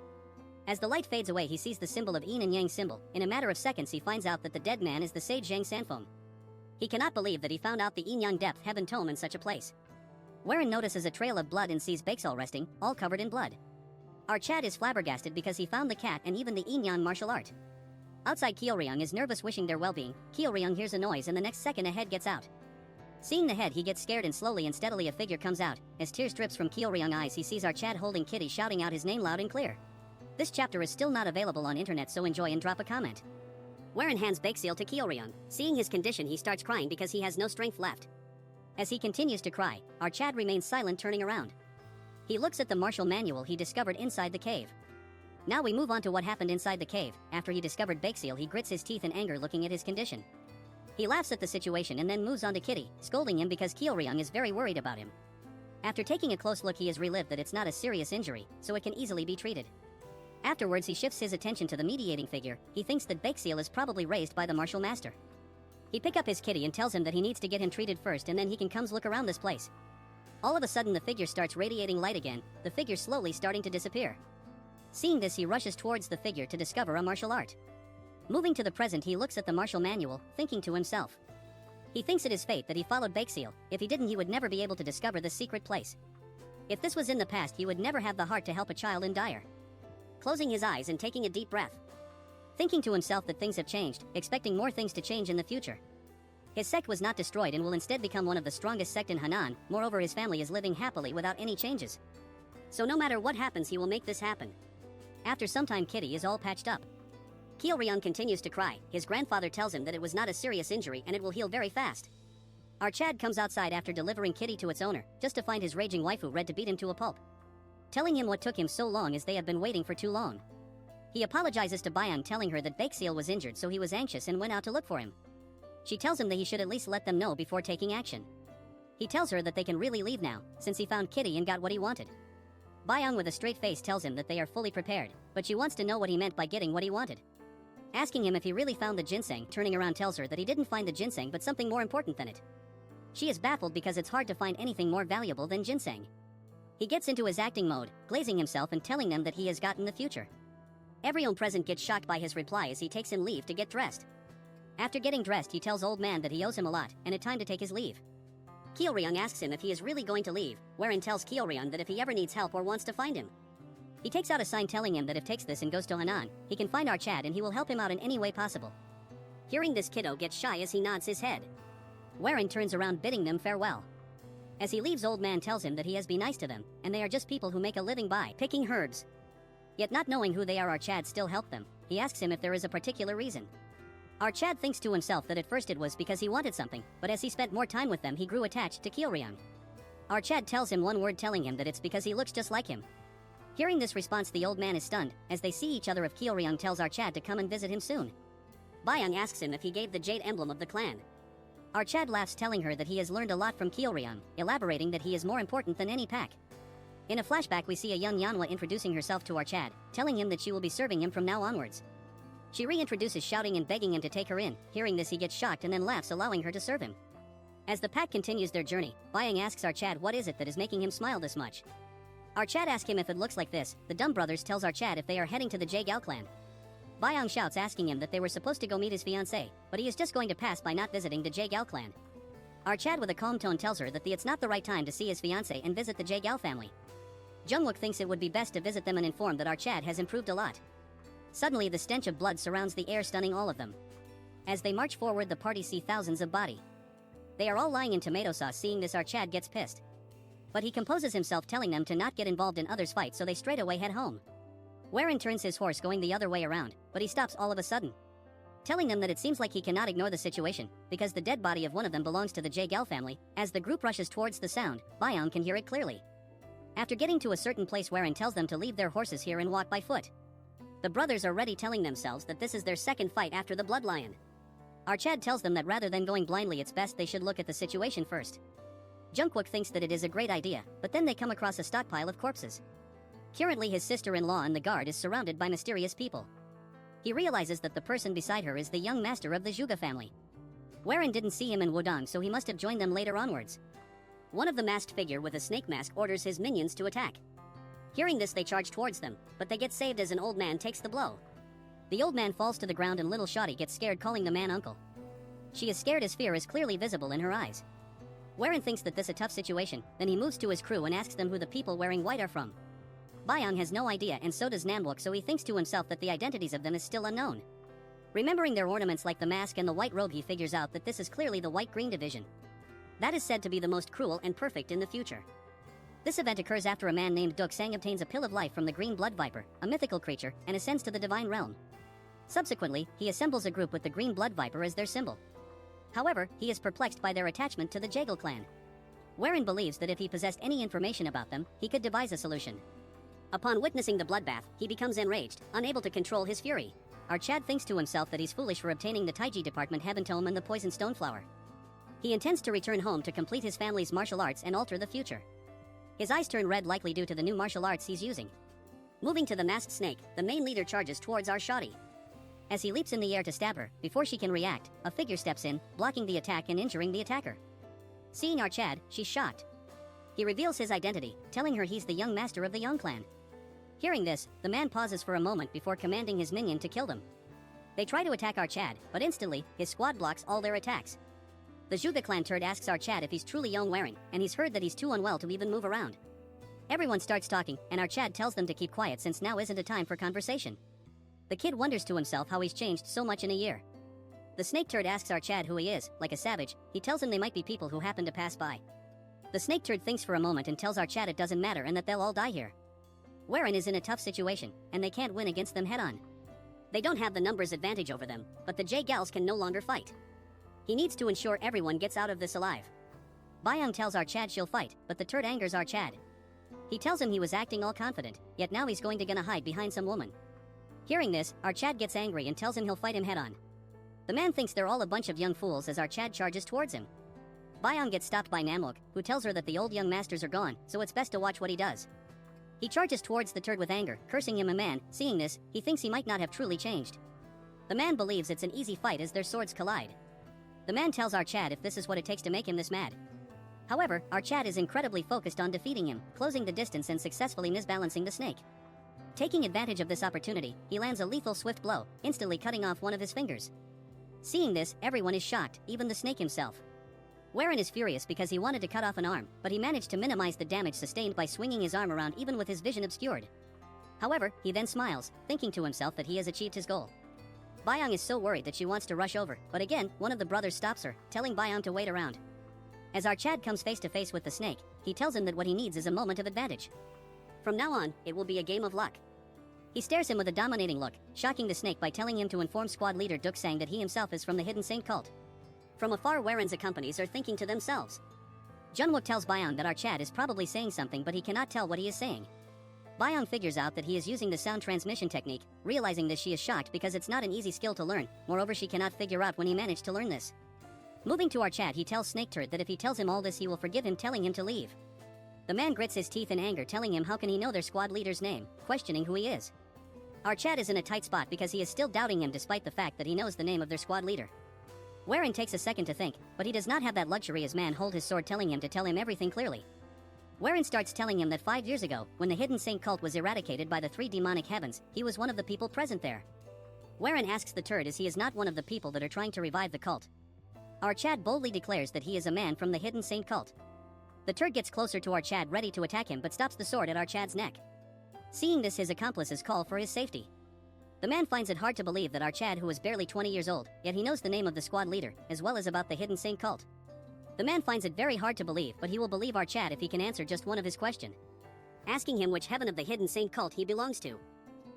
As the light fades away, he sees the symbol of Yin and Yang symbol. In a matter of seconds, he finds out that the dead man is the sage Zhang Sanfeng. He cannot believe that he found out the Yin Yang depth heaven tome in such a place. Warren notices a trail of blood and sees Bakeseal resting, all covered in blood. Our Chad is flabbergasted because he found the cat and even the Yin Yang martial art. Outside, Kyoryung is nervous, wishing their well-being. Kyoryung hears a noise and the next second a head gets out. Seeing the head, he gets scared and slowly and steadily a figure comes out. As tears drips from Kyoryung's eyes, he sees our Chad holding Kitty, shouting out his name loud and clear. This chapter is still not available on internet, so enjoy and drop a comment. Warren hands Bakeseal to Kyoryung. Seeing his condition, he starts crying because he has no strength left. As he continues to cry, our Chad remains silent, turning around. He looks at the martial manual he discovered inside the cave. Now we move on to what happened inside the cave. After he discovered Bakeseal, he grits his teeth in anger looking at his condition. He laughs at the situation and then moves on to Kitty, scolding him because Kyoryung is very worried about him. After taking a close look, he is relieved that it's not a serious injury, so it can easily be treated. Afterwards, he shifts his attention to the mediating figure. He thinks that Bakeseal is probably raised by the martial master. He picks up his Kitty and tells him that he needs to get him treated first, and then he can come look around this place. All of a sudden, the figure starts radiating light again, the figure slowly starting to disappear. Seeing this, he rushes towards the figure to discover a martial art. Moving to the present, he looks at the martial manual, thinking to himself. He thinks it is fate that he followed Bakeseal. If he didn't, he would never be able to discover this secret place. If this was in the past, he would never have the heart to help a child in dire. Closing his eyes and taking a deep breath. Thinking to himself that things have changed, expecting more things to change in the future. His sect was not destroyed and will instead become one of the strongest sect in Hanan. Moreover, his family is living happily without any changes. So no matter what happens, he will make this happen. After some time, Kitty is all patched up. Kyeolryung continues to cry. His grandfather tells him that it was not a serious injury and it will heal very fast. Our Chad comes outside after delivering Kitty to its owner, just to find his raging waifu ready to beat him to a pulp. Telling him what took him so long as they have been waiting for too long. He apologizes to Byung, telling her that Baekseal was injured, so he was anxious and went out to look for him. She tells him that he should at least let them know before taking action. He tells her that they can really leave now, since he found Kitty and got what he wanted. Byung with a straight face tells him that they are fully prepared, but she wants to know what he meant by getting what he wanted. Asking him if he really found the ginseng, turning around tells her that he didn't find the ginseng but something more important than it. She is baffled because it's hard to find anything more valuable than ginseng. He gets into his acting mode, glazing himself and telling them that he has gotten the future. Everyone present gets shocked by his reply as he takes him leave to get dressed. After getting dressed, he tells old man that he owes him a lot and it's time to take his leave. Kyeolryung asks him if he is really going to leave, wherein tells Kyeolryung that if he ever needs help or wants to find him. He takes out a sign telling him that if takes this and goes to Hanan, he can find our Chad and he will help him out in any way possible. Hearing this, kiddo gets shy as he nods his head. Wherein turns around bidding them farewell. As he leaves, old man tells him that he has been nice to them, and they are just people who make a living by picking herbs. Yet not knowing who they are, our Chad still helped them. He asks him if there is a particular reason. Our Chad thinks to himself that at first it was because he wanted something, but as he spent more time with them he grew attached to Kyeolryung. Our Chad tells him one word telling him that it's because he looks just like him. Hearing this response, the old man is stunned. As they see each other, if Kyeolryung tells our Chad to come and visit him soon. Byung asks him if he gave the jade emblem of the clan. Our Chad laughs, telling her that he has learned a lot from Kyeolryung, elaborating that he is more important than any pack. In a flashback, we see a young Yanhwa introducing herself to our Chad, telling him that she will be serving him from now onwards. She reintroduces, shouting and begging him to take her in. Hearing this, he gets shocked and then laughs, allowing her to serve him. As the pack continues their journey, Byung asks our Chad what is it that is making him smile this much. Our Chad asks him if it looks like this. The Dumb Brothers tells our Chad if they are heading to the Jaegao clan. Byung shouts, asking him that they were supposed to go meet his fiancée, but he is just going to pass by not visiting the Jaegao clan. Our Chad with a calm tone tells her that it's not the right time to see his fiancée and visit the Jaegao family. Jungwook thinks it would be best to visit them and inform that our Chad has improved a lot. Suddenly the stench of blood surrounds the air, stunning all of them. As they march forward, the party see thousands of body. They are all lying in tomato sauce. Seeing this, our Chad gets pissed. But he composes himself, telling them to not get involved in others' fights, so they straight away head home. Wherein turns his horse going the other way around, but he stops all of a sudden. Telling them that it seems like he cannot ignore the situation, because the dead body of one of them belongs to the Jaegao family. As the group rushes towards the sound, Byung can hear it clearly. After getting to a certain place, Wherein tells them to leave their horses here and walk by foot. The brothers are ready, telling themselves that this is their second fight after the Blood Lion. Our Chad tells them that rather than going blindly, it's best they should look at the situation first. Jungkook thinks that it is a great idea, but then they come across a stockpile of corpses. Currently, his sister-in-law and the guard is surrounded by mysterious people. He realizes that the person beside her is the young master of the Zhuge family. Wherein didn't see him in Wudong, so he must have joined them later onwards. One of the masked figure with a snake mask orders his minions to attack. Hearing this, they charge towards them, but they get saved as an old man takes the blow. The old man falls to the ground and little Shawty gets scared, calling the man uncle. She is scared as fear is clearly visible in her eyes. Wherein thinks that this a tough situation, then he moves to his crew and asks them who the people wearing white are from. Byung has no idea, and so does Namwook, so he thinks to himself that the identities of them is still unknown. Remembering their ornaments like the mask and the white robe, he figures out that this is clearly the White-Green division. That is said to be the most cruel and perfect in the future. This event occurs after a man named Duk Sang obtains a pill of life from the Green Blood Viper, a mythical creature, and ascends to the divine realm. Subsequently, he assembles a group with the Green Blood Viper as their symbol. However, he is perplexed by their attachment to the Jaegao clan. Wherein believes that if he possessed any information about them, he could devise a solution. Upon witnessing the bloodbath, he becomes enraged, unable to control his fury. Our Chad thinks to himself that he's foolish for obtaining the Taiji department Heaven Tome and the Poison Stoneflower. He intends to return home to complete his family's martial arts and alter the future. His eyes turn red, likely due to the new martial arts he's using. Moving to the masked snake, the main leader charges towards our Shawty. As he leaps in the air to stab her, before she can react, a figure steps in, blocking the attack and injuring the attacker. Seeing our Chad, she's shocked. He reveals his identity, telling her he's the young master of the Young clan. Hearing this, the man pauses for a moment before commanding his minion to kill them. They try to attack our Chad, but instantly, his squad blocks all their attacks. The Zhuge clan turd asks our Chad if he's truly Young Wearing, and he's heard that he's too unwell to even move around. Everyone starts talking, and our Chad tells them to keep quiet since now isn't a time for conversation. The kid wonders to himself how he's changed so much in a year. The snake turd asks our Chad who he is. Like a savage, he tells him they might be people who happen to pass by. The snake turd thinks for a moment and tells our Chad it doesn't matter and that they'll all die here. Warren is in a tough situation, and they can't win against them head-on. They don't have the numbers advantage over them, but the J-Gals can no longer fight. He needs to ensure everyone gets out of this alive. Byung tells our Chad she'll fight, but the turd angers our Chad. He tells him he was acting all confident, yet now he's gonna hide behind some woman. Hearing this, our Chad gets angry and tells him he'll fight him head-on. The man thinks they're all a bunch of young fools as our Chad charges towards him. Byung gets stopped by Namwook, who tells her that the old young masters are gone, so it's best to watch what he does. He charges towards the turd with anger, cursing him a man. Seeing this, he thinks he might not have truly changed. The man believes it's an easy fight as their swords collide. The man tells our Chad if this is what it takes to make him this mad. However, our Chad is incredibly focused on defeating him, closing the distance and successfully misbalancing the snake. Taking advantage of this opportunity, he lands a lethal swift blow, instantly cutting off one of his fingers. Seeing this, everyone is shocked, even the snake himself. Warren is furious because he wanted to cut off an arm, but he managed to minimize the damage sustained by swinging his arm around even with his vision obscured. However, he then smiles, thinking to himself that he has achieved his goal. Byung is so worried that she wants to rush over, but again, one of the brothers stops her, telling Byung to wait around. As our Chad comes face to face with the snake, he tells him that what he needs is a moment of advantage. From now on, it will be a game of luck. He stares him with a dominating look, shocking the snake by telling him to inform squad leader Duk Sang that he himself is from the hidden saint cult. From afar, Warren's accomplices are thinking to themselves. Junwook tells Byung that our Chad is probably saying something, but he cannot tell what he is saying. Byung figures out that he is using the sound transmission technique. Realizing this, she is shocked because it's not an easy skill to learn. Moreover, she cannot figure out when he managed to learn this. Moving to our Chad, he tells Snake Turd that if he tells him all this, he will forgive him, telling him to leave. The man grits his teeth in anger, telling him how can he know their squad leader's name, questioning who he is. Our Chad is in a tight spot because he is still doubting him despite the fact that he knows the name of their squad leader. Warren takes a second to think, but he does not have that luxury as man hold his sword, telling him to tell him everything clearly. Warren starts telling him that 5 years ago, when the hidden saint cult was eradicated by the 3 demonic heavens, he was one of the people present there. Warren asks the turd as he is not one of the people that are trying to revive the cult. Our Chad boldly declares that he is a man from the hidden saint cult. The turd gets closer to our Chad, ready to attack him, but stops the sword at our Chad's neck. Seeing this, his accomplices call for his safety. The man finds it hard to believe that our Chad, who is barely 20 years old, yet he knows the name of the squad leader, as well as about the hidden saint cult. The man finds it very hard to believe, but he will believe our Chad if he can answer just one of his questions, asking him which heaven of the hidden saint cult he belongs to.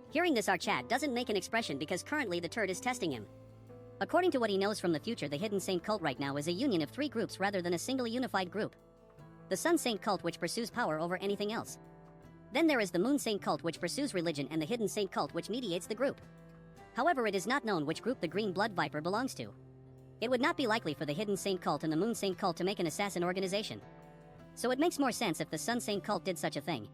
Hearing this, our Chad doesn't make an expression because currently the turd is testing him. According to what he knows from the future, the hidden saint cult right now is a union of 3 groups rather than a single unified group. The sun saint cult, which pursues power over anything else. Then there is the moon saint cult, which pursues religion, and the hidden saint cult, which mediates the group. However, it is not known which group the green blood viper belongs to. It would not be likely for the hidden saint cult and the moon saint cult to make an assassin organization. So it makes more sense if the sun saint cult did such a thing.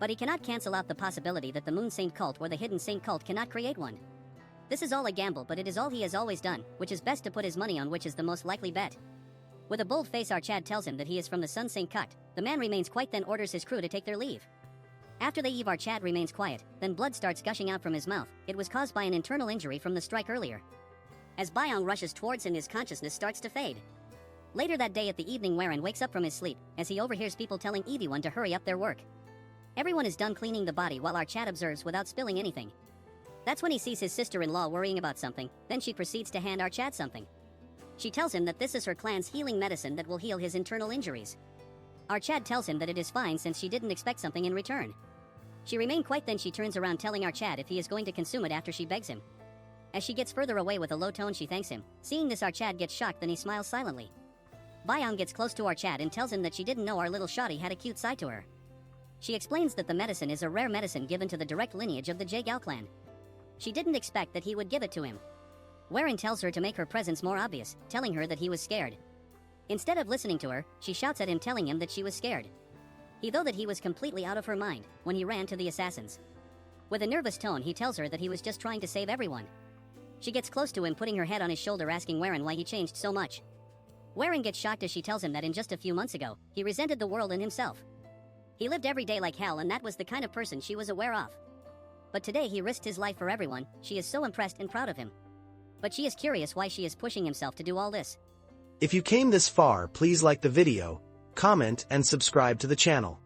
But he cannot cancel out the possibility that the moon saint cult or the hidden saint cult cannot create one. This is all a gamble, but it is all he has always done, which is best to put his money on which is the most likely bet. With a bold face, our Chad tells him that he is from the sun saint cult. The man remains quiet, then orders his crew to take their leave. After they leave, our Chad remains quiet, then blood starts gushing out from his mouth. It was caused by an internal injury from the strike earlier. As Byung rushes towards him, his consciousness starts to fade. Later that day at the evening, Warren wakes up from his sleep, as he overhears people telling everyone to hurry up their work. Everyone is done cleaning the body while our Chad observes without spilling anything. That's when he sees his sister-in-law worrying about something, then she proceeds to hand our Chad something. She tells him that this is her clan's healing medicine that will heal his internal injuries. Our Chad tells him that it is fine since she didn't expect something in return. She remained quiet, then she turns around telling our Chad if he is going to consume it after she begs him. As she gets further away with a low tone, she thanks him. Seeing this, our Chad gets shocked, then he smiles silently. Byung gets close to our Chad and tells him that she didn't know our little shawty had a cute side to her. She explains that the medicine is a rare medicine given to the direct lineage of the J-Gal clan. She didn't expect that he would give it to him. Warren tells her to make her presence more obvious, telling her that he was scared. Instead of listening to her, she shouts at him, telling him that she was scared. He thought that he was completely out of her mind when he ran to the assassins. With a nervous tone, he tells her that he was just trying to save everyone. She gets close to him, putting her head on his shoulder, asking Warren why he changed so much. Warren gets shocked as she tells him that in just a few months ago, he resented the world and himself. He lived every day like hell, and that was the kind of person she was aware of. But today he risked his life for everyone. She is so impressed and proud of him. But she is curious why she is pushing himself to do all this. If you came this far, please like the video, comment and subscribe to the channel.